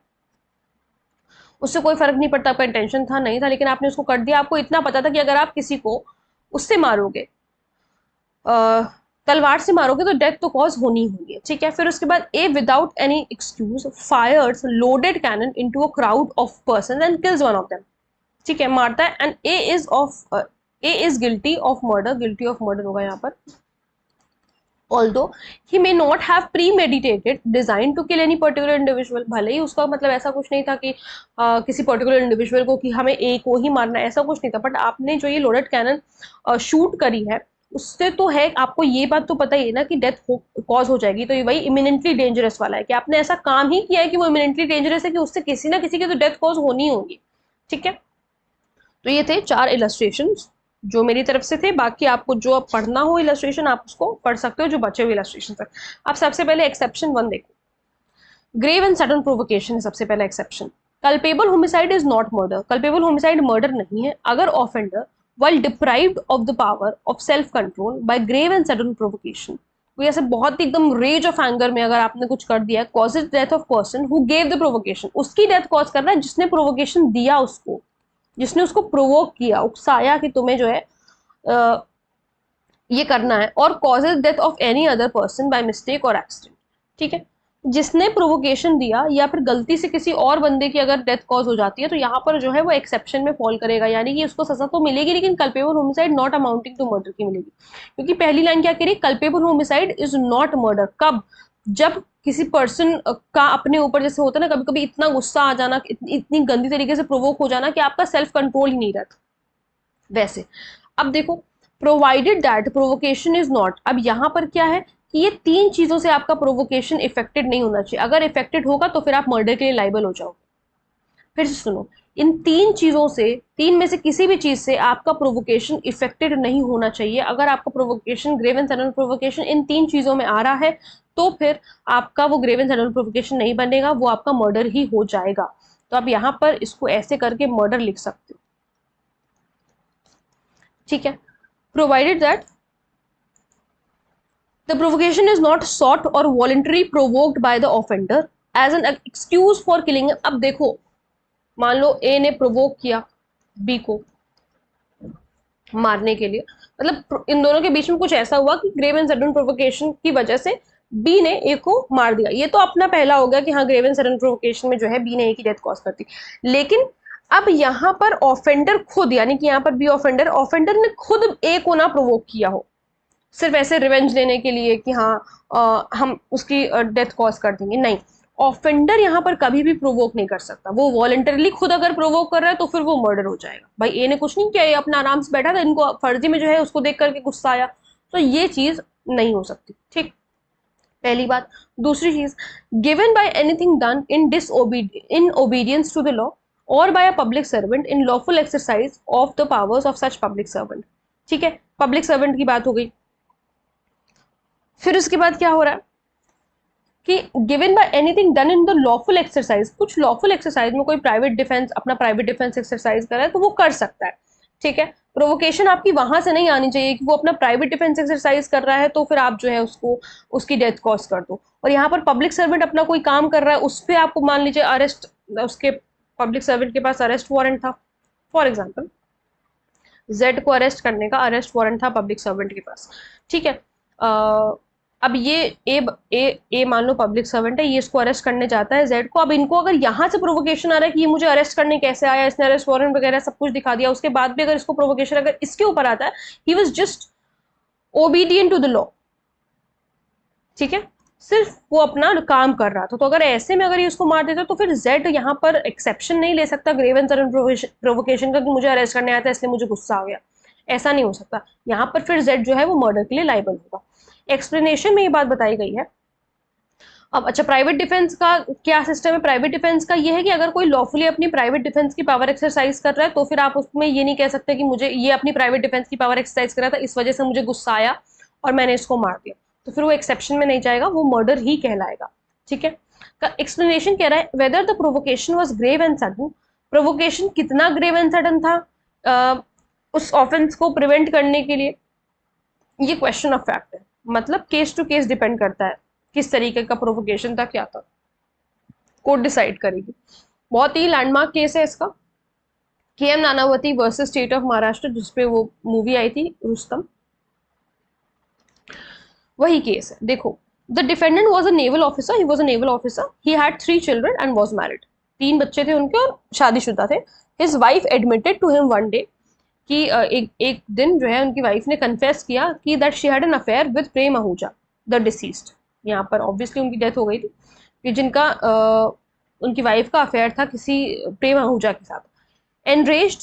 उससे कोई फर्क नहीं पड़ता आपका इंटेंशन था नहीं था, लेकिन आपने उसको कट दिया। आपको इतना पता था कि अगर आप किसी को उससे मारोगे, तलवार से मारोगे, तो डेथ तो कॉज होनी होगी। ठीक है, फिर उसके बाद A without any excuse fires loaded cannon into a crowd of person and kills one of them. ठीक है, मारता है, and A is guilty of murder, guilty of murder होगा यहाँ पर, although he may not have premeditated design to kill any particular individual, भले ही उसका मतलब ऐसा कुछ नहीं था कि किसी पर्टिकुलर इंडिविजुअल को कि हमें ए को ही मारना है, ऐसा कुछ नहीं था, बट आपने जो ये लोडेड कैनन शूट करी है, उससे तो है, आपको ये बात तो पता ही है ना कि डेथ कॉज हो जाएगी, तो ये वही इमिनेंटली डेंजरस वाला है कि आपने ऐसा काम ही किया है कि वो इमिनेंटली डेंजरस है कि उससे किसी ना किसी की तो डेथ कॉज होनी होगी। ठीक है, तो ये थे 4 इलस्ट्रेशन जो मेरी तरफ से थे, बाकी आपको जो अब पढ़ना हो इलस्ट्रेशन आप उसको पढ़ सकते हो, जो बचे हुए इलस्ट्रेशन तक। आप सबसे पहले एक्सेप्शन 1 देखो, ग्रेव एंड सडन प्रोवोकेशन है सबसे पहला exception. Culpable homicide is not murder, culpable homicide murder नहीं है अगर offender while deprived of the power of self control by grave and sudden provocation, कोई ऐसे बहुत ही एकदम रेज ऑफ एंगर में अगर आपने कुछ कर दिया, causes death of person who gave the provocation, उसकी डेथ कॉज कर रहा है जिसने प्रोवोकेशन दिया उसको, जिसने उसको प्रोवोक किया, उकसाया कि तुम्हें जो है ये करना है, और causes death of any other person by mistake और एक्सीडेंट। ठीक है, जिसने प्रोवोकेशन दिया या फिर गलती से किसी और बंदे की अगर डेथ कॉज हो जाती है, तो यहाँ पर जो है वो एक्सेप्शन में फॉल करेगा, यानी कि उसको सजा तो मिलेगी, लेकिन culpable homicide not amounting to murder की मिलेगी, क्योंकि पहली लाइन क्या कह रही है, culpable homicide is not murder, कब, जब किसी पर्सन का अपने ऊपर, जैसे होता है ना कभी कभी इतना गुस्सा आ जाना, इतनी गंदी तरीके से प्रोवोक हो जाना कि आपका सेल्फ कंट्रोल ही नहीं रहता, वैसे। अब देखो, provided that provocation is not, अब यहां पर क्या है कि ये 3 चीजों से आपका प्रोवोकेशन इफेक्टेड नहीं होना चाहिए, अगर इफेक्टेड होगा तो फिर आप मर्डर के लिए लाइबल हो जाओगे। फिर से सुनो, इन 3 चीजों से, 3 में से किसी भी चीज से आपका प्रोवोकेशन इफेक्टेड नहीं होना चाहिए, अगर आपका provocation grave and sudden provocation in 3 चीजों में आ रहा है, तो फिर आपका वो ग्रेव एंड सडन प्रोवोकेशन नहीं बनेगा, वो आपका मर्डर ही हो जाएगा। तो आप यहां पर इसको ऐसे करके मर्डर लिख सकते हो। ठीक है, provided that the provocation is not sought or voluntarily provoked by the offender as an excuse for killing him। अब देखो, मान लो ए ने प्रोवोक किया बी को मारने के लिए, मतलब इन दोनों के बीच में कुछ ऐसा हुआ कि ग्रेव एंड सडन प्रोवोकेशन की वजह से बी ने ए को मार दिया, ये तो अपना पहला हो गया कि हाँ ग्रेव एंड सडन प्रोवोकेशन में जो है बी ने ए की डेथ कॉज कर दी। लेकिन अब यहाँ पर ऑफेंडर खुद, यानी कि यहाँ पर बी ऑफेंडर, ऑफेंडर ने खुद ए को ना प्रोवोक किया हो, सिर्फ ऐसे रिवेंज लेने के लिए कि हाँ हम उसकी डेथ कॉज कर देंगे, नहीं, ऑफेंडर यहाँ पर कभी भी प्रोवोक नहीं कर सकता, वो वॉलंटरली खुद अगर प्रोवोक कर रहा है तो फिर वो मर्डर हो जाएगा। भाई ए ने कुछ नहीं किया, ये अपना आराम से बैठा था, इनको फर्जी में जो है उसको देख करके गुस्सा आया, तो ये चीज नहीं हो सकती। ठीक, पहली बात। दूसरी चीज, given by anything done in obedience to the law और by a public servant in lawful exercise of the powers of such public servant. ठीक है, पब्लिक सर्वेंट की बात हो गई। फिर उसके बाद क्या हो रहा है कि given by anything done in the lawful exercise, कुछ लॉफुल एक्सरसाइज में कोई प्राइवेट डिफेंस, अपना प्राइवेट डिफेंस एक्सरसाइज कर रहा है तो वो कर सकता है। ठीक है, प्रोवोकेशन आपकी वहां से नहीं आनी चाहिए कि वो अपना प्राइवेट डिफेंस एक्सरसाइज कर रहा है तो फिर आप जो है उसको उसकी डेथ कॉज कर दो, और यहाँ पर पब्लिक सर्वेंट अपना कोई काम कर रहा है, उस पर आपको मान लीजिए अरेस्ट, उसके पब्लिक सर्वेंट के पास अरेस्ट वारंट था फॉर एग्जाम्पल, जेड को अरेस्ट करने का अरेस्ट वारंट था पब्लिक सर्वेंट के पास, ठीक है। अब ये ए मान लो पब्लिक सर्वेंट है, ये इसको अरेस्ट करने जाता है जेड को। अब इनको अगर यहाँ से प्रोवोकेशन आ रहा है कि ये मुझे अरेस्ट करने कैसे आया, इसने अरेस्ट वारंट वगैरह सब कुछ दिखा दिया, उसके बाद भी अगर इसको प्रोवोकेशन अगर इसके ऊपर आता है, he was just obedient to the law, ठीक है, सिर्फ वो अपना काम कर रहा था। तो अगर ऐसे में अगर ये उसको मार देता तो फिर जेड यहाँ पर एक्सेप्शन नहीं ले सकता ग्रेव एंड सडन प्रोवोकेशन का कि मुझे अरेस्ट करने आया था इसलिए मुझे गुस्सा आ गया, ऐसा नहीं हो सकता। यहाँ पर फिर जेड जो है वो मर्डर के लिए लाइबल होगा। एक्सप्लेनेशन में ये बात बताई गई है। अब अच्छा, प्राइवेट डिफेंस का क्या सिस्टम है? प्राइवेट डिफेंस का ये है कि अगर कोई लॉफुली अपनी प्राइवेट डिफेंस की पावर एक्सरसाइज कर रहा है तो फिर आप उसमें ये नहीं कह सकते कि मुझे ये अपनी प्राइवेट डिफेंस की पावर एक्सरसाइज कर रहा था, इस वजह से मुझे गुस्सा आया और मैंने इसको मार दिया, तो फिर वो एक्सेप्शन में नहीं जाएगा, वो मर्डर ही कहलाएगा, ठीक है। एक्सप्लेनेशन कह रहा है whether the provocation was grave and sudden, provocation कितना ग्रेव एंड सडन था उस ऑफेंस को प्रिवेंट करने के लिए, ये क्वेश्चन ऑफ फैक्ट है। मतलब केस टू केस डिपेंड करता है किस तरीके का प्रोवोकेशन था, क्या था, कोर्ट डिसाइड करेगी। बहुत ही लैंडमार्क केस है इसका, KM. Nanavati versus state of Maharashtra, जिसपे वो मूवी आई थी रुस्तम, वही केस है। देखो, the defendant was a naval officer, he was a naval officer, he had 3 children and was married, 3 बच्चे थे उनके और शादीशुदा थे। His wife admitted to him one day, कि एक दिन जो है उनकी वाइफ ने कन्फेस किया कि that she had an affair with Prem Ahuja the deceased. यहाँ पर ऑब्वियसली उनकी डेथ हो गई थी, कि जिनका उनकी वाइफ का अफेयर था किसी प्रेम आहूजा के साथ। एनरेज्ड,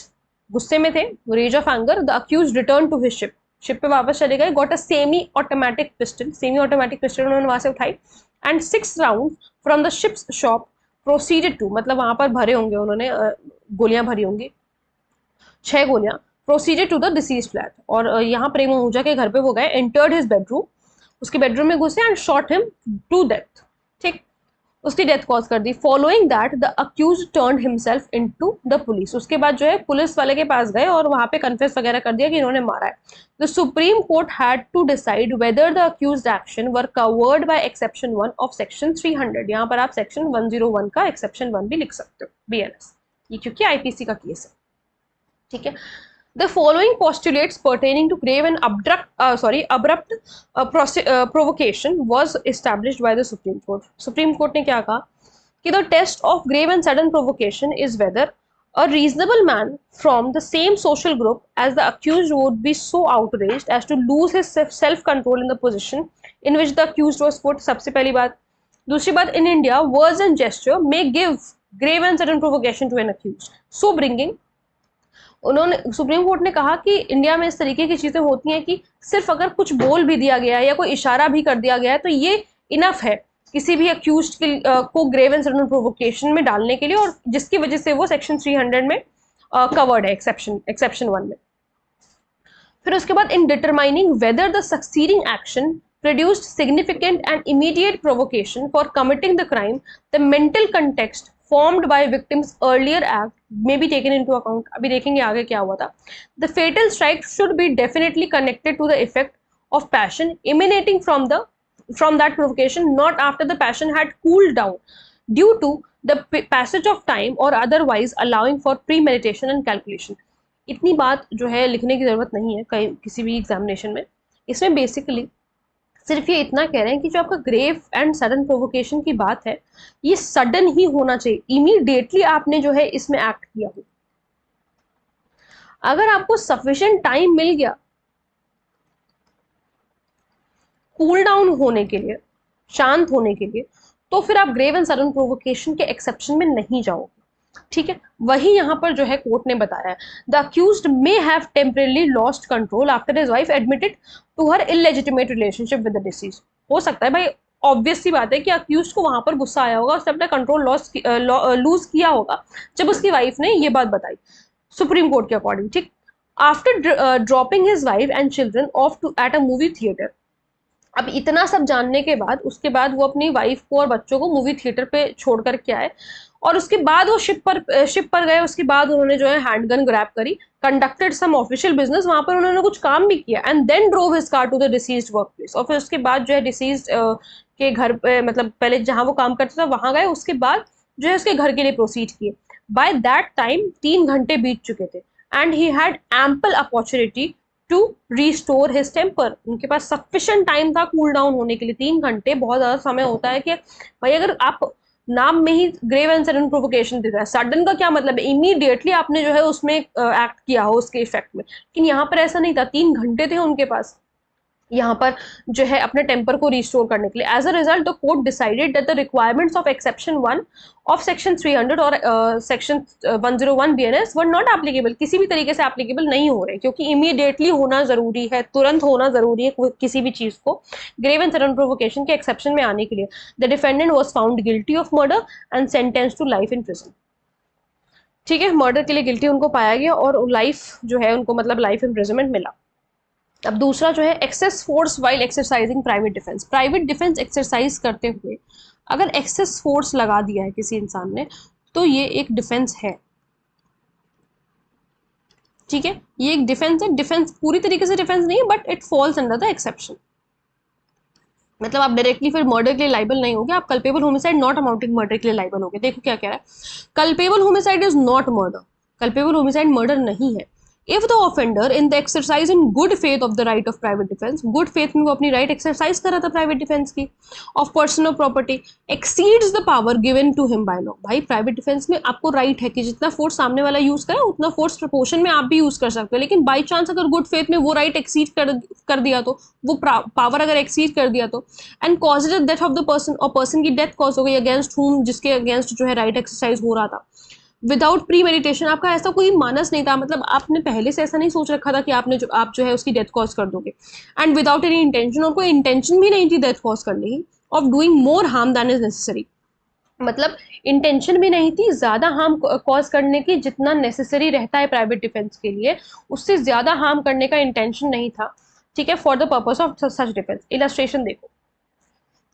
गुस्से में थे, rage of anger, the accused return to his ship, ship पे वापस चले गए, got a semi automatic pistol, semi automatic pistol उन्होंने वहां से उठाई, and 6 round from the ship's shop proceeded to, मतलब वहां पर भरे होंगे उन्होंने गोलियां भरी होंगी, 6 गोलियां, proceeded to the deceased flat, और यहाँ प्रेम आहूजा के घर पे वो गए, एंटर्ड हिज बेडरूम, उसके बेडरूम में घुसे and shot him to death, ठीक, उसकी डेथ कॉज कर दी। Following that the accuse turn himself into the police, उसके बाद जो है पुलिस वाले के पास गए और वहां पे कन्फेस वगैरह कर दिया कि इन्होंने मारा है। The Supreme Court had to decide whether the accused action were covered by exception 1 of section 300, यहाँ पर आप सेक्शन 101 का एक्सेप्शन 1 भी लिख सकते हो, बीएनएस, ये क्योंकि आईपीसी का केस है, ठीक है। The following postulates pertaining to grave and abrupt provocation was established by the Supreme Court. Supreme Court ने क्या कहा कि the test of grave and sudden provocation is whether a reasonable man from the same social group as the accused would be so outraged as to lose his self-control in the position in which the accused was put. सबसे पहली बात। दूसरी बात, in India, words and gesture may give grave and sudden provocation to an accused, so bringing, उन्होंने supreme court ने कहा कि India में इस तरीके की चीजें होती हैं कि सिर्फ अगर कुछ बोल भी दिया गया है या कोई इशारा भी कर दिया गया है तो ये इनफ है किसी भी अक्यूज्ड को ग्रेव एंड सडन प्रोवोकेशन में डालने के लिए, और जिसकी वजह से वो सेक्शन 300 में कवर्ड है, एक्सेप्शन 1 में। फिर उसके बाद, in determining whether the succeeding action produced significant and immediate provocation for committing the crime, the mental context formed by victim's earlier act may be taken into account. अभी देखेंगे आगे क्या हुआ था। The fatal strike should be definitely connected to the effect of passion emanating from that provocation, not after the passion had cooled down due to the passage of time or otherwise allowing for premeditation and calculation. इतनी बात जो है लिखने की जरूरत नहीं है कहीं किसी भी एग्जामिनेशन में। इसमें बेसिकली सिर्फ ये इतना कह रहे हैं कि जो आपका ग्रेव एंड सडन प्रोवोकेशन की बात है ये सडन ही होना चाहिए, इमीडिएटली आपने जो है इसमें एक्ट किया हो। अगर आपको सफिशिएंट टाइम मिल गया कूल डाउन होने के लिए, शांत होने के लिए, तो फिर आप ग्रेव एंड सडन प्रोवोकेशन के एक्सेप्शन में नहीं जाओगे, ठीक है। वही यहां पर जो है कोर्ट ने बताया है, the accused may have temporarily lost control after his wife admitted to her illegitimate relationship with the deceased. हो सकता है भाई, ऑब्वियस सी बात है कि अक्यूज्ड को वहां पर गुस्सा आया होगा, उसने अपना कंट्रोल लूज किया होगा जब उसकी वाइफ ने ये बात बताई, सुप्रीम कोर्ट के अकॉर्डिंग, ठीक। After dropping his wife and children off to at a movie theatre, अब इतना सब जानने के बाद उसके बाद वो अपनी वाइफ को और बच्चों को मूवी थिएटर पे छोड़ कर के आए, और उसके बाद वो शिप पर गए। उसके बाद उन्होंने जो है हैंडगन ग्रैब करी, कंडक्टेड सम ऑफिशियल बिजनेस, वहां पर उन्होंने कुछ काम भी किया, and then drove his car to the deceased work place, और फिर उसके बाद जो है डिसीज्ड के घर पे, मतलब पहले जहां वो काम करता था वहां गए, उसके बाद जो है उसके घर के लिए प्रोसीड किए। बाय दैट टाइम 3 घंटे बीत चुके थे। And he had ample opportunity to restore his temper. उनके पास सफिशिएंट टाइम था कूल डाउन होने के लिए। 3 घंटे बहुत ज्यादा समय होता है कि भाई अगर आप नाम में ही ग्रेव एंड सडन प्रोवोकेशन दिख रहा है, सडन का क्या मतलब है, इमीडिएटली आपने जो है उसमें एक्ट किया हो उसके इफेक्ट में, लेकिन यहाँ पर ऐसा नहीं था, 3 घंटे थे उनके पास यहाँ पर जो है अपने टेम्पर को रिस्टोर करने के लिए। As a result the court decided that the requirements of exception 1 of section 300 और section 101 BNS were not applicable, किसी भी तरीके से एप्लीकेबल नहीं हो रहे, क्योंकि इमीडिएटली होना जरूरी है, तुरंत होना जरूरी है किसी भी चीज को ग्रेव एंड सडन प्रोवोकेशन के एक्सेप्शन में आने के लिए। The defendant was found guilty of murder and sentence to life in prison. ठीक है, मर्डर के लिए गिल्टी उनको पाया गया और लाइफ जो है उनको मतलब लाइफ इम्प्रिजनमेंट मिला। अब दूसरा जो है excess force while exercising private defence. Private defence exercise करते हुए अगर एक्सेस फोर्स लगा दिया है किसी इंसान ने तो ये एक डिफेंस है। ठीक है, ये एक डिफेंस है। डिफेंस पूरी तरीके से डिफेंस नहीं है but it falls under the exception. मतलब आप डायरेक्टली फिर मर्डर के लिए लाइबल नहीं होगे, आप culpable homicide not amounting murder के लिए लाइबल होगे। देखो क्या कह रहा है, culpable homicide is not murder. Culpable homicide murder नहीं है। If the offender in the exercise in good faith of the right of private defence, good faith में वो अपनी राइट एक्सरसाइज कर रहा था प्राइवेट डिफेंस की, ऑफ पर्सन और property, exceeds the power given to him by law. भाई private defence में आपको राइट है कि जितना फोर्स सामने वाला यूज करे उतना फोर्स प्रपोर्शन में आप भी यूज कर सकते हो, लेकिन बाई चांस अगर गुड फेथ में वो राइट एक्सीड कर दिया तो, वो पावर अगर एक्सीड कर दिया तो, and cause the death of the person, और पर्सन की डेथ कॉज हो गई अगेंस्ट हुम, जिसके अगेंस्ट जो है राइट एक्सरसाइज हो रहा था, विदाउट प्री मेडिटेशन, आपका ऐसा कोई मानस नहीं था, मतलब आपने पहले से ऐसा नहीं सोच रखा था कि आप जो है उसकी डेथ कॉज कर दोगे, एंड विदाउट एनी इंटेंशन, और कोई इंटेंशन भी नहीं थी डेथ कॉज करने की, of doing more harm than is necessary. मतलब इंटेंशन भी नहीं थी ज्यादा हार्म कॉज करने की जितना नेसेसरी रहता है प्राइवेट डिफेंस के लिए, उससे ज्यादा हार्म करने का इंटेंशन नहीं था। ठीक है, for the purpose of such defence. Illustration देखो,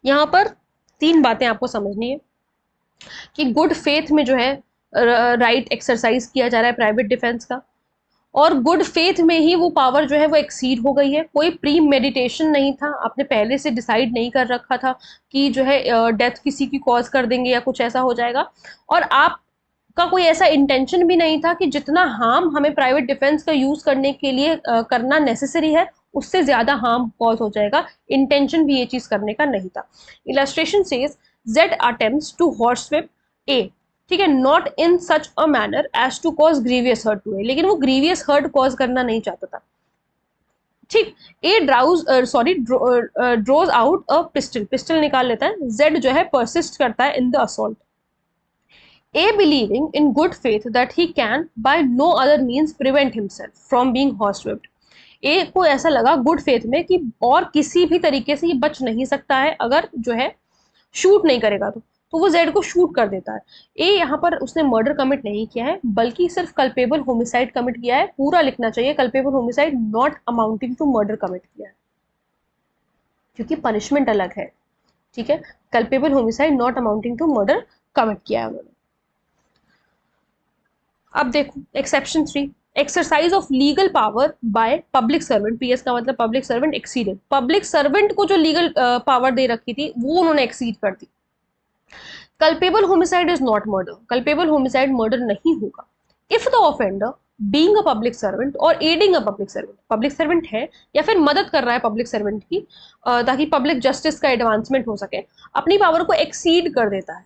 यहाँ पर 3 बातें आपको समझनी है कि गुड फेथ में जो है राइट एक्सरसाइज किया जा रहा है प्राइवेट डिफेंस का, और गुड फेथ में ही वो पावर जो है वो एक्सीड हो गई है। कोई प्री मेडिटेशन नहीं था, आपने पहले से डिसाइड नहीं कर रखा था कि जो है डेथ किसी की कॉज कर देंगे या कुछ ऐसा हो जाएगा, और आप का कोई ऐसा इंटेंशन भी नहीं था कि जितना हार्म हमें प्राइवेट डिफेंस का यूज करने के लिए करना नेसेसरी है उससे ज्यादा हार्म कॉज हो जाएगा। इंटेंशन भी ये चीज करने का नहीं था। Illustration says Z attempts to horsewhip A, ठीक है, not in such a manner as to cause grievous hurt to A, लेकिन वो ग्रीवियस हर्ट कॉज करना नहीं चाहता था। ठीक, ए ड्रोज आउट अ पिस्टल, पिस्टल निकाल लेता है। जेड जो है परसिस्ट करता है in the assault. A believing in good faith that he can by no other means prevent himself from being horsewhipped. A को ऐसा लगा गुड फेथ में कि और किसी भी तरीके से ये बच नहीं सकता है अगर जो है शूट नहीं करेगा तो वो जेड को शूट कर देता है। ए यहाँ पर उसने मर्डर कमिट नहीं किया है बल्कि सिर्फ कल्पेबल होमिसाइड कमिट किया है। पूरा लिखना चाहिए, culpable homicide not amounting to murder commit किया है, क्योंकि पनिशमेंट अलग है। ठीक है, culpable homicide not amounting to murder commit किया है उन्होंने। अब देखो exception 3, exercise of legal power by public servant. PS का मतलब public servant exceeded. Public servant को जो लीगल पावर दे रखी थी वो उन्होंने एक्सीड कर दी। Culpable homicide is not murder, culpable homicide murder नहीं होगा if the offender being a public servant और एडिंग अ पब्लिक सर्वेंट है या फिर मदद कर रहा है पब्लिक सर्वेंट की ताकि पब्लिक जस्टिस का एडवांसमेंट हो सके, अपनी पावर को एक्सीड कर देता है,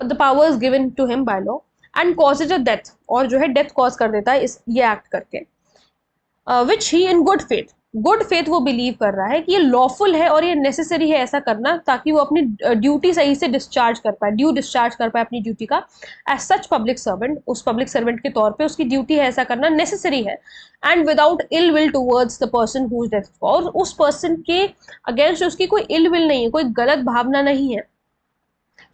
the power is given to him by law, and causes a death, और जो है डेथ कॉज कर देता है इस ये एक्ट करके, विच ही इन गुड फेथ वो बिलीव कर रहा है कि ये लॉफुल है और ये नेसेसरी है ऐसा करना ताकि वो अपनी ड्यूटी सही से डिस्चार्ज कर पाए, ड्यू डिस्चार्ज कर पाए अपनी ड्यूटी का। एज सच पब्लिक सर्वेंट, उस पब्लिक सर्वेंट के तौर पे उसकी ड्यूटी है ऐसा करना, नेसेसरी है, and without ill will towards the person whose death, और उस पर्सन के अगेंस्ट उसकी कोई इल विल नहीं है, कोई गलत भावना नहीं है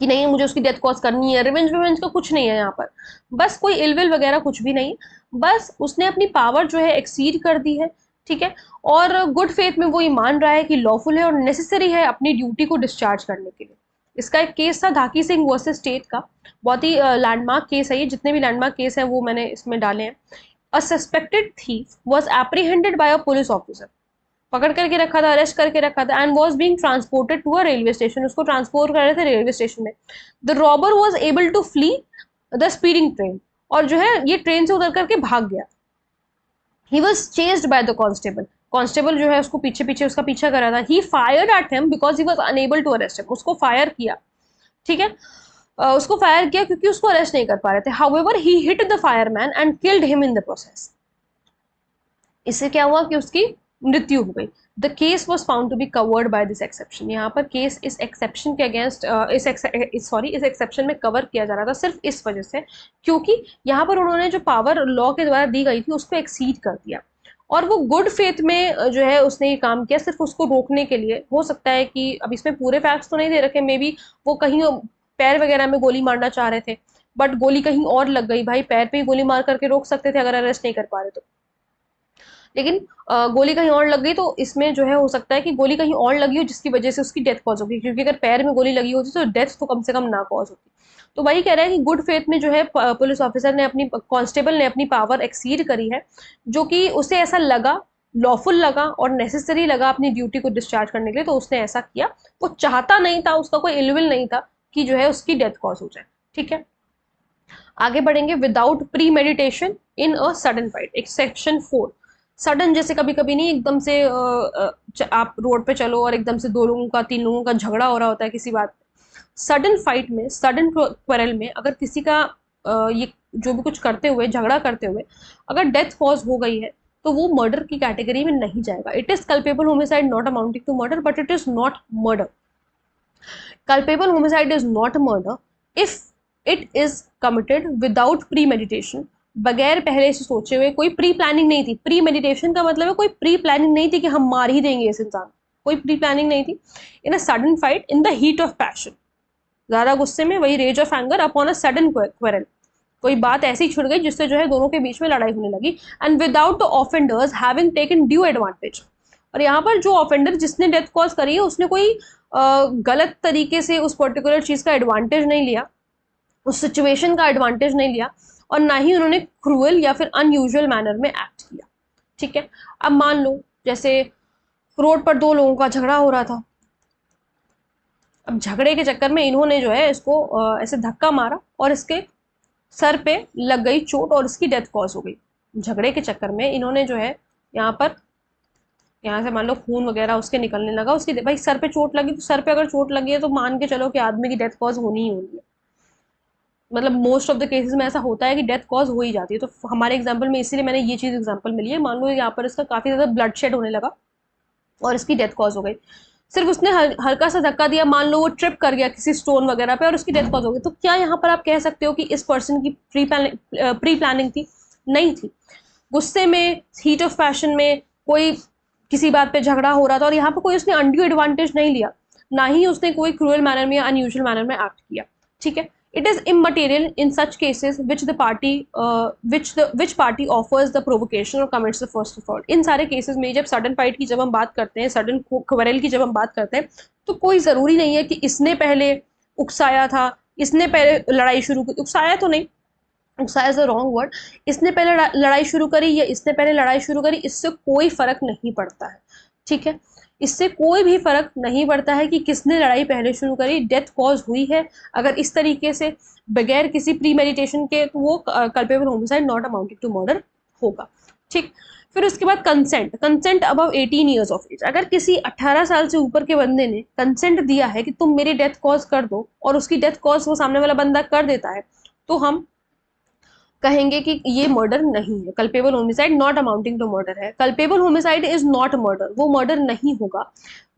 कि नहीं मुझे उसकी डेथ कॉज करनी है, रिवेंज विवेंज का कुछ नहीं है यहाँ पर, बस कोई इलविल वगैरह कुछ भी नहीं, बस उसने अपनी पावर जो है एक्सीड कर दी है। ठीक है, और गुड फेथ में वो ये मान रहा है कि लॉफुल है और नेसेसरी है अपनी ड्यूटी को डिस्चार्ज करने के लिए। इसका एक केस था धाकी सिंह वर्सेस स्टेट का, बहुत ही लैंडमार्क केस है ये, जितने भी लैंडमार्क केस है वो मैंने इसमें डाले हैं। A suspected thief was apprehended by a police officer, पकड़ करके रखा था, अरेस्ट करके रखा था, and was being transported to a railway station, उसको ट्रांसपोर्ट कर रहे थे रेलवे स्टेशन में। The robber was able to flee the speeding train, और जो है ये ट्रेन से उतर करके भाग गया। He was chased by the constable, constable जो है उसको पीछे पीछे उसका पीछा कर रहा था। He fired at him because he was unable to arrest him, उसको फायर किया, ठीक है, उसको फायर किया क्योंकि उसको अरेस्ट नहीं कर पा रहे थे। However he hit the fireman and killed him in the process. इससे क्या हुआ कि उसकी मृत्यु हो गई। The case was found to be covered by this exception, यहाँ पर केस इस एक्सेप्शन के अगेंस्ट इस एक्सेप्शन में कवर किया जा रहा था सिर्फ इस वजह से क्योंकि यहाँ पर उन्होंने जो पावर लॉ के द्वारा दी गई थी उसको एक्सीड कर दिया, और वो गुड फेथ में जो है उसने ये काम किया सिर्फ उसको रोकने के लिए। हो सकता है कि अब इसमें पूरे फैक्ट्स तो नहीं दे रखे, मे बी वो कहीं पैर वगैरह में गोली मारना चाह रहे थे बट गोली कहीं और लग गई। भाई पैर पे ही गोली मार करके रोक सकते थे अगर अरेस्ट नहीं कर पा रहे तो, लेकिन गोली कहीं और लग गई तो इसमें जो है हो सकता है कि गोली कहीं और लगी हो जिसकी वजह से उसकी डेथ कॉज होगी, क्योंकि अगर पैर में गोली लगी होती तो डेथ तो कम से कम ना कॉज होती। तो वही कह रहा है कि गुड फेथ में जो है पुलिस ऑफिसर ने अपनी कांस्टेबल ने अपनी पावर एक्सीड करी है, जो कि उसे ऐसा लगा, लॉफुल लगा और नेसेसरी लगा अपनी ड्यूटी को डिस्चार्ज करने के लिए, तो उसने ऐसा किया। वो चाहता नहीं था, उसका कोई इलविल नहीं था कि जो है उसकी डेथ कॉज हो जाए, ठीक है। आगे बढ़ेंगे। Without pre meditation in a sudden fight, exception 4। Sudden जैसे कभी कभी नहीं एकदम से आप रोड पे चलो और एकदम से दो लोगों का तीन लोगों का झगड़ा हो रहा होता है किसी बात पे। सडन फाइट में, सडन क्वेरल में अगर किसी का ये जो भी कुछ करते हुए, झगड़ा करते हुए अगर डेथ कॉज हो गई है तो वो मर्डर की कैटेगरी में नहीं जाएगा। It is culpable homicide not amounting to murder but it is not murder. Culpable homicide is not murder if it is committed without premeditation, बगैर पहले से सोचे हुए। कोई प्री प्लानिंग नहीं थी। प्री मेडिटेशन का मतलब है कोई प्री प्लानिंग नहीं थी कि हम मार ही देंगे इस इंसान, कोई प्री प्लानिंग नहीं थी। In a sudden fight in the heat of passion, ज्यादा गुस्से में, वही rage of anger upon a sudden quarrel, कोई बात ऐसी छिड़ गई जिससे जो है दोनों के बीच में लड़ाई होने लगी। And without the offenders having taken due advantage, और यहाँ पर जो ऑफेंडर जिसने डेथ कॉज करी है उसने कोई गलत तरीके से उस पर्टिकुलर चीज का एडवांटेज नहीं लिया, उस सिचुएशन का एडवांटेज नहीं लिया, और ना ही उन्होंने क्रूअल या फिर अनयूजुअल मैनर में एक्ट किया, ठीक है। अब मान लो जैसे रोड पर दो लोगों का झगड़ा हो रहा था, अब झगड़े के चक्कर में इन्होंने जो है इसको ऐसे धक्का मारा और इसके सर पे लग गई चोट और इसकी डेथ कॉज हो गई। झगड़े के चक्कर में इन्होंने जो है यहाँ पर, यहाँ से मान लो खून वगैरह उसके निकलने लगा, उसकी भाई सर पे चोट लगी, तो सर पे अगर चोट लगी है तो मान के चलो कि आदमी की डेथ कॉज होनी ही होनी है। मतलब मोस्ट ऑफ द केसेस में ऐसा होता है कि डेथ कॉज हो ही जाती है। तो हमारे एग्जाम्पल में इसीलिए मैंने ये चीज एग्जाम्पल मिली है। मान लो यहाँ पर इसका काफी ज्यादा ब्लड शेड होने लगा और इसकी डेथ कॉज हो गई, सिर्फ उसने हल्का सा धक्का दिया, मान लो वो ट्रिप कर गया किसी स्टोन वगैरह पे और उसकी डेथ कॉज हो गई, तो क्या यहाँ पर आप कह सकते हो कि इस पर्सन की प्री प्लानिंग थी? नहीं थी। गुस्से में, हीट ऑफ पैशन में कोई किसी बात पे झगड़ा हो रहा था और यहाँ पर कोई उसने अनड्यू एडवांटेज नहीं लिया, ना ही उसने कोई क्रूअल मैनर में या अनयूजुअल मैनर में एक्ट किया, ठीक है। It is immaterial in such cases which party offers the provocation or commits the first of all। इन सारे केसेस में जब सडन फाइट की जब हम बात करते हैं, सडन क्वेरल की जब हम बात करते हैं, तो कोई जरूरी नहीं है कि इसने पहले उकसाया था, इसने पहले लड़ाई शुरू की। उकसाया तो नहीं, उकसाया इज द रॉन्ग वर्ड। इसने पहले लड़ाई शुरू करी या इसने पहले लड़ाई शुरू करी, इससे कोई फर्क नहीं पड़ता है, ठीक है। इससे कोई भी फर्क नहीं पड़ता है कि किसने लड़ाई पहले शुरू करी, डेथ कॉज हुई है अगर इस तरीके से बगैर किसी प्री मेडिटेशन के, तो वो culpable homicide not amounting to murder होगा, ठीक। फिर उसके बाद consent, consent above 18 years of age. अगर किसी 18 साल से ऊपर के बंदे ने कंसेंट दिया है कि तुम मेरी डेथ कॉज कर दो और उसकी डेथ कॉज वो सामने वाला बंदा कर देता है, तो हम कहेंगे कि ये मर्डर नहीं है, culpable homicide not amounting to murder है। Culpable homicide is not murder, वो मर्डर नहीं होगा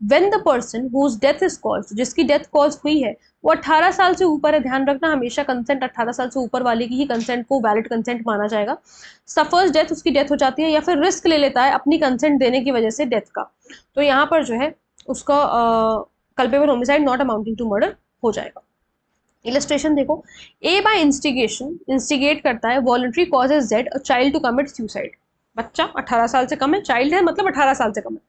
when the person whose death is caused, जिसकी डेथ कॉज हुई है वो 18 साल से ऊपर है। ध्यान रखना, हमेशा कंसेंट 18 साल से ऊपर वाले की ही कंसेंट को वैलिड कंसेंट माना जाएगा। सफर्स डेथ, उसकी डेथ हो जाती है या फिर रिस्क ले लेता है अपनी कंसेंट देने की वजह से डेथ का, तो यहाँ पर जो है उसका culpable homicide not amounting to murder हो जाएगा। इलस्ट्रेशन देखो, ए बाय इंस्टिगेशन, इंस्टिगेट करता है, voluntary causes Z a child to commit suicide. बच्चा 18 साल से कम है, चाइल्ड है मतलब 18 साल से कम है,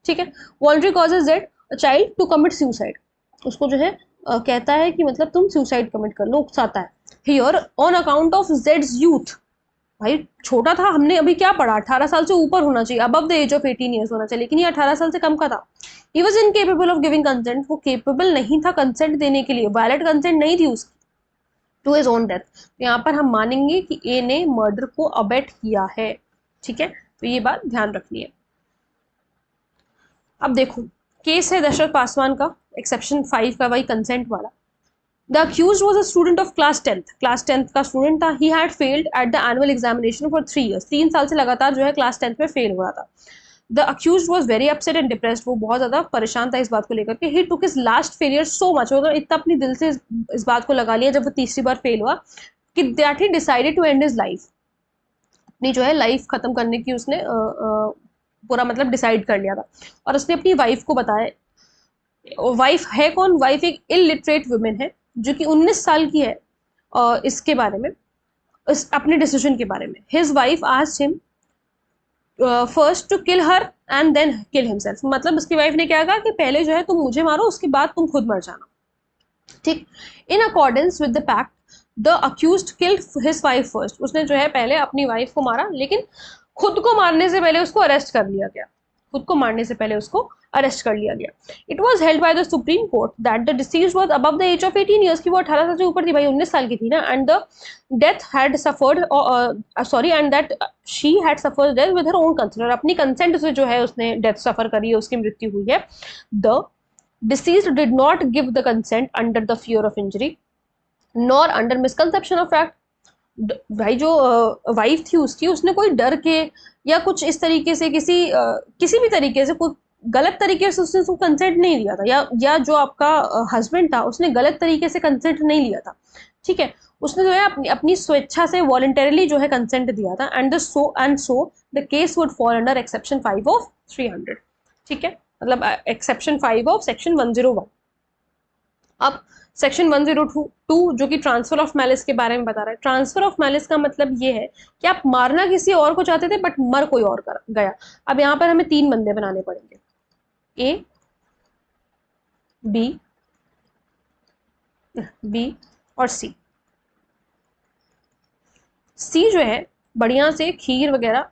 ठीक है। Voluntary causes Z a child to commit suicide, उसको जो है कहता है कि मतलब तुम सुसाइड कमिट कर लो, उकसाता है। Here on account of Jades youth, भाई छोटा था, हमने अभी क्या पढ़ा, 18 साल से ऊपर होना चाहिए, above the age of 18 years होना चाहिए, लेकिन ये 18 साल से कम का था। He was incapable of giving consent, वो केपेबल नहीं था कंसेंट देने के लिए, वैलिड कंसेंट नहीं थी उसकी टू हिज ओन डेथ। तो यहाँ पर हम मानेंगे कि ए ने मर्डर को अबेट किया है, ठीक है। तो ये बात ध्यान रखनी है। अब देखो, केस है दशरथ पासवान का, एक्सेप्शन 5 का, वही कंसेंट वाला। The accuse was a student of class tenth का स्टूडेंट था। He had failed at the annual examination for 3 years, 3 साल से लगातार जो है क्लास 10th में फेल हो रहा था। The accuse was very upset and depressed, वो बहुत ज्यादा परेशान था इस बात को लेकर के। He took his last failure so much, मतलब इतना अपनी दिल से इस बात को लगा लिया जब वो तीसरी बार फेल हुआ कि that he decided to end his life, अपनी जो है लाइफ खत्म करने की उसने पूरा मतलब डिसाइड कर लिया था। और उसने अपनी वाइफ को बताया। वाइफ है कौन? वाइफ एक इलिटरेट वुमेन है जो कि 19 साल की है। इसके बारे में, इस अपने डिसीजन के बारे में, his wife asked him first to kill her and then kill himself, मतलब उसकी वाइफ ने क्या कहा कि पहले जो है तुम मुझे मारो, उसके बाद तुम खुद मर जाना। ठीक, in accordance with the pact the accused killed his wife first, उसने जो है पहले अपनी वाइफ को मारा, लेकिन खुद को मारने से पहले उसको अरेस्ट कर लिया गया। खुद को मारने से पहले उसको अरेस्ट कर लिया गया। It was held by the Supreme Court that the deceased was above the age of 18 years, की वो 18 साल से ऊपर थी, भाई 19 साल की थी ना। And the death had suffered sorry and that she had suffered death with her own consent, और अपनी कंसेंट से जो है उसने डेथ सफर करी है, उसकी मृत्यु हुई है। The disease did not give the consent under the fear of injury nor under misconception of fact. भाई जो वाइफ थी उसकी, उसने कोई डर के या कुछ इस तरीके से किसी भी तरीके से कोई गलत तरीके से उसने कंसेंट नहीं लिया था, या जो आपका हस्बैंड था उसने गलत तरीके से कंसेंट नहीं लिया था। ठीक है, उसने जो है अपनी स्वेच्छा से वॉलंटरली जो है कंसेंट दिया था। So the case would fall under exception 5 of 300। ठीक है, मतलब एक्सेप्शन 5 ऑफ सेक्शन 101। अब सेक्शन 102 जो कि ट्रांसफर ऑफ मैलिस के बारे में बता रहा है। ट्रांसफर ऑफ मैलिस का मतलब ये है कि आप मारना किसी और को चाहते थे बट मर कोई और कर गया। अब यहां पर हमें 3 बंदे बनाने पड़ेंगे, ए बी बी और सी। सी जो है बढ़िया से खीर वगैरह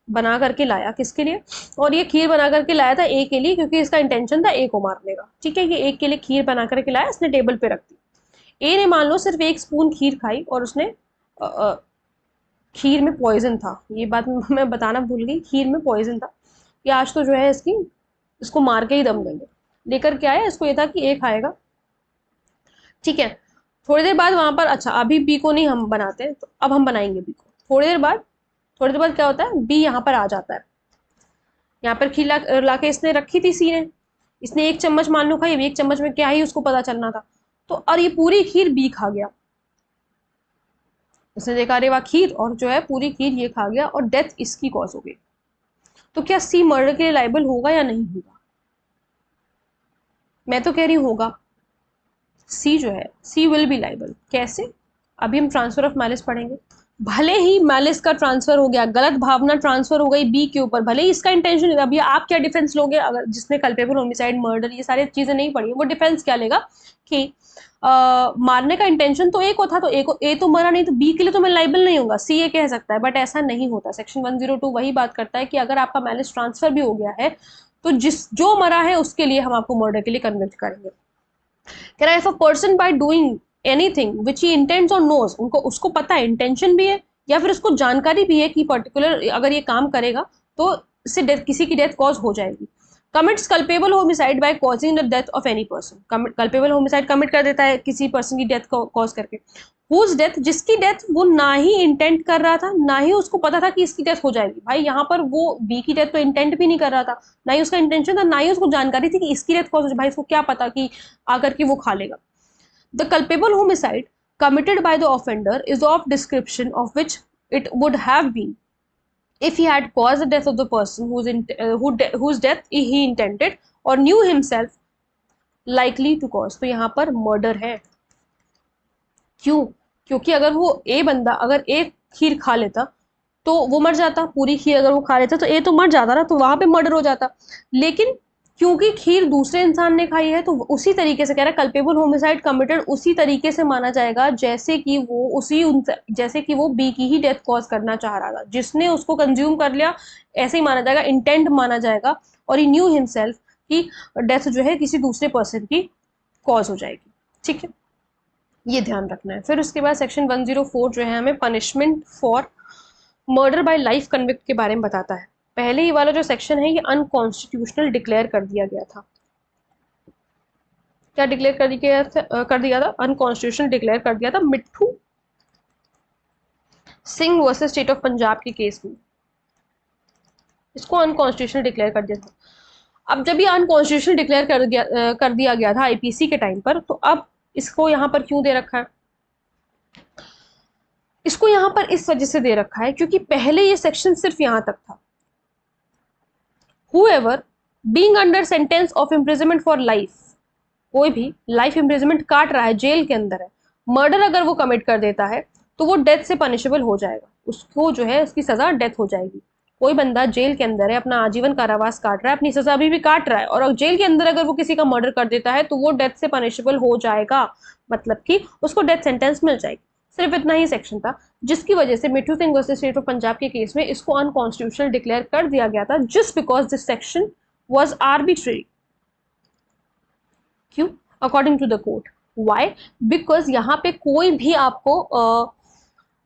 बना करके लाया, किसके लिए? और ये खीर बना करके लाया था ए के लिए, क्योंकि इसका इंटेंशन था ए को मारने का। ठीक है, ये ए के लिए खीर बना करके लाया, इसने टेबल पे रख दी। ए ने मान लो सिर्फ 1 स्पून खीर खाई और उसने खीर में पॉइजन था, ये बात मैं बताना भूल गई, खीर में पॉइजन था कि आज तो जो है इसको मार के ही दम देंगे। लेकर के आया, इसको ये था कि ए खाएगा। ठीक है, थोड़ी देर बाद वहां पर, अच्छा अभी बी को नहीं हम बनाते, तो अब हम बनाएंगे बी को। थोड़ी देर बाद क्या होता है, बी यहाँ पर आ जाता है। यहाँ पर खीर ला के इसने रखी थी सी ने, इसने 1 चम्मच मान लो खाई, अब 1 चम्मच में क्या ही उसको पता चलना था। तो और ये पूरी खीर बी खा गया। उसने देखा अरे वाह खीर, और जो है पूरी खीर ये खा गया और डेथ इसकी कॉज हो गई। तो क्या सी मर्डर के लिए लाइबल होगा या नहीं होगा? मैं तो कह रही होगा। सी जो है, सी विल बी लाइबल। कैसे? अभी हम ट्रांसफर ऑफ मैलिस पढ़ेंगे। भले ही मैलिस का ट्रांसफर हो गया, गलत भावना ट्रांसफर हो गई बी के ऊपर, भले ही इसका इंटेंशन, अभी आप क्या डिफेंस लोगे? अगर जिसने कल्पेबल होमिसाइड मर्डर ये सारी चीजें नहीं पढ़ी, वो डिफेंस क्या लेगा कि मारने का इंटेंशन तो ए को था, तो ए तो मरा नहीं, तो बी के लिए तो मैं लाइबल नहीं होगा, सी ये कह सकता है। बट ऐसा नहीं होता। सेक्शन 102 वही बात करता है कि अगर आपका मैलिस ट्रांसफर भी हो गया है तो जो मरा है उसके लिए हम आपको मर्डर के लिए कन्विक्ट करेंगे। कह रहा है if a person by doing anything which he intends और नोज, उसको पता है, इंटेंशन भी है या फिर उसको जानकारी भी है कि पर्टिकुलर अगर ये काम करेगा तो इससे किसी की डेथ कॉज हो जाएगी। Commits culpable homicide by causing the death of any person, culpable homicide commit कर देता है किसी पर्सन की डेथ को कॉज करके। हुज डेथ, जिसकी डेथ वो ना ही इंटेंट कर रहा था, ना ही उसको पता था कि इसकी डेथ हो जाएगी। भाई यहाँ पर वो बी की डेथ तो इंटेंट भी नहीं कर रहा था, ना ही उसका इंटेंशन था, ना ही उसको जानकारी थी कि इसकी डेथ कॉज हो जाए। भाई इसको क्या पता कि आकर के वो खा लेगा। The culpable homicide committed by the offender is of description of which it would have been if he had caused the death of the person whose death he intended or knew himself likely to cause। तो यहाँ पर murder है। क्यों? क्योंकि अगर वो ए बंदा अगर एक खीर खा लेता तो वो मर जाता, पूरी खीर अगर वो खा लेता तो ए तो मर जाता ना, तो वहां पे मर्डर हो जाता। लेकिन क्योंकि खीर दूसरे इंसान ने खाई है तो उसी तरीके से कह रहा है कल्पेबल होमिसाइड कमिटेड उसी तरीके से माना जाएगा जैसे कि वो बी की ही डेथ कॉज करना चाह रहा था, जिसने उसको कंज्यूम कर लिया, ऐसे ही माना जाएगा, इंटेंट माना जाएगा। और ही न्यू हिमसेल्फ की डेथ जो है किसी दूसरे पर्सन की कॉज हो जाएगी। ठीक है, ये ध्यान रखना है। फिर उसके बाद सेक्शन 104 जो है हमें punishment for murder bye life convict के बारे में बताता है। पहले ही वाला जो सेक्शन है ये अनकॉन्स्टिट्यूशनल डिक्लेयर कर दिया गया था। क्या डिक्लेयर कर दिया था? अनकॉन्स्टिट्यूशनल डिक्लेयर कर दिया था मिट्ठू Singh versus state of Punjab के केस में, इसको अनकॉन्स्टिट्यूशनल डिक्लेयर कर दिया था। अब जब ये अनकॉन्स्टिट्यूशनल डिक्लेयर कर दिया गया था आईपीसी के टाइम पर, तो अब इसको यहां पर क्यों दे रखा है? इसको यहां पर इस वजह से दे रखा है क्योंकि पहले ये सेक्शन सिर्फ यहां तक था, whoever being under sentence of imprisonment for life, कोई भी लाइफ इम्प्रिजनमेंट काट रहा है, जेल के अंदर है, मर्डर अगर वो कमिट कर देता है तो वो डेथ से पनिशेबल हो जाएगा, उसको जो है उसकी सजा डेथ हो जाएगी। कोई बंदा जेल के अंदर है, अपना आजीवन कारावास काट रहा है, अपनी सजा अभी भी काट रहा है, और जेल के अंदर अगर वो किसी का मर्डर कर देता है तो वो डेथ से पनिशेबल हो जाएगा, मतलब कि उसको डेथ सेंटेंस मिल जाएगी। सिर्फ इतना ही सेक्शन था जिसकी वजह से मिट्ठू Singh versus state of Punjab के केस में इसको अनकॉन्स्टिट्यूशनल डिक्लेयर कर दिया गया था, just because this section was arbitrary. क्यों? According to the court. Why? Because यहाँ पे कोई भी आपको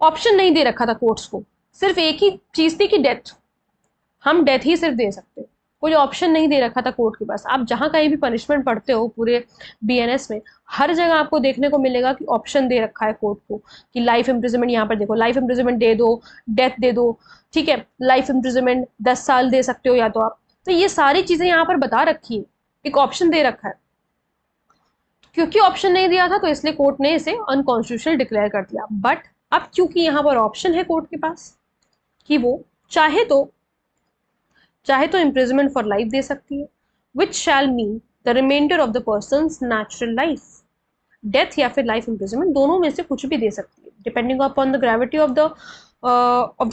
ऑप्शन नहीं दे रखा था कोर्ट्स को, सिर्फ एक ही चीज थी कि डेथ, हम डेथ ही सिर्फ दे सकते, कोई ऑप्शन नहीं दे रखा था कोर्ट के पास। आप जहां कहीं भी पनिशमेंट पढ़ते हो पूरे बीएनएस में, हर जगह आपको देखने को मिलेगा कि ऑप्शन दे रखा है कोर्ट को कि लाइफ इम्प्रिजनमेंट, यहाँ पर देखो लाइफ इम्प्रिजनमेंट दे दो, डेथ दे दो, ठीक है, लाइफ इम्प्रिजनमेंट 10 साल दे सकते हो या तो आप, तो ये सारी चीजें यहाँ पर बता रखी है, एक ऑप्शन दे रखा है। क्योंकि ऑप्शन नहीं दिया था तो इसलिए कोर्ट ने इसे अनकॉन्स्टिट्यूशनल डिक्लेयर कर दिया। बट अब क्योंकि यहाँ पर ऑप्शन है कोर्ट के पास कि वो चाहे तो इम्प्रिजनमेंट फॉर लाइफ दे सकती है, which shall mean the reminder of the person's natural life, death या फिर लाइफ इम्प्रिजनमेंट, दोनों में से कुछ भी दे सकती है depending upon the gravity of the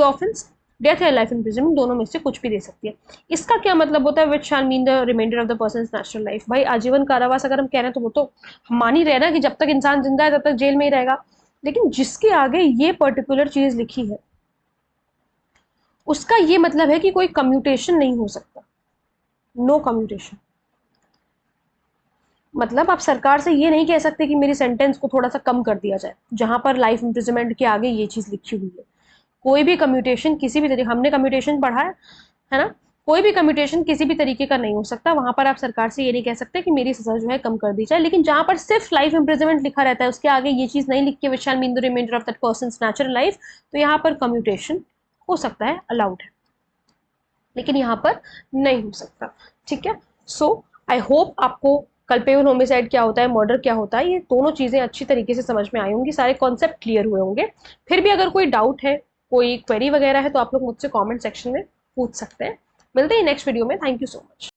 offence, death या लाइफ इम्प्रिजनमेंट दोनों में से कुछ भी दे सकती है। इसका क्या मतलब होता है which shall mean the reminder of the person's natural life? भाई आजीवन कारावास अगर हम कह रहे हैं तो वो तो हम मान ही रहे ना कि जब तक इंसान जिंदा है तब तक जेल में ही रहेगा, लेकिन जिसके आगे ये पर्टिकुलर चीज लिखी है उसका ये मतलब है कि कोई कम्यूटेशन नहीं हो सकता, नो कम्यूटेशन। मतलब आप सरकार से ये नहीं कह सकते कि मेरी सेंटेंस को थोड़ा सा कम कर दिया जाए, जहां पर लाइफ इम्प्रिजनमेंट के आगे ये चीज लिखी हुई है। कोई भी कम्यूटेशन किसी भी तरीके, हमने कम्यूटेशन पढ़ा है ना, कोई भी कम्यूटेशन किसी भी तरीके का नहीं हो सकता। वहां पर आप सरकार से ये नहीं कह सकते कि मेरी सजा जो है कम कर दी जाए, लेकिन जहां पर सिर्फ लाइफ इम्प्रिजनमेंट लिखा रहता है उसके आगे ये चीज नहीं लिख के which shall mean the reminder of that person's natural life, तो यहाँ पर कम्यूटेशन हो सकता है, अलाउड है, लेकिन यहाँ पर नहीं हो सकता। ठीक है, सो आई होप आपको कल्पेबल होमिसाइड क्या होता है, मर्डर क्या होता है, ये दोनों चीजें अच्छी तरीके से समझ में आई होंगी, सारे कॉन्सेप्ट क्लियर हुए होंगे। फिर भी अगर कोई डाउट है, कोई क्वेरी वगैरह है तो आप लोग मुझसे कमेंट सेक्शन में पूछ सकते हैं। मिलते हैं नेक्स्ट वीडियो में। Thank you so much.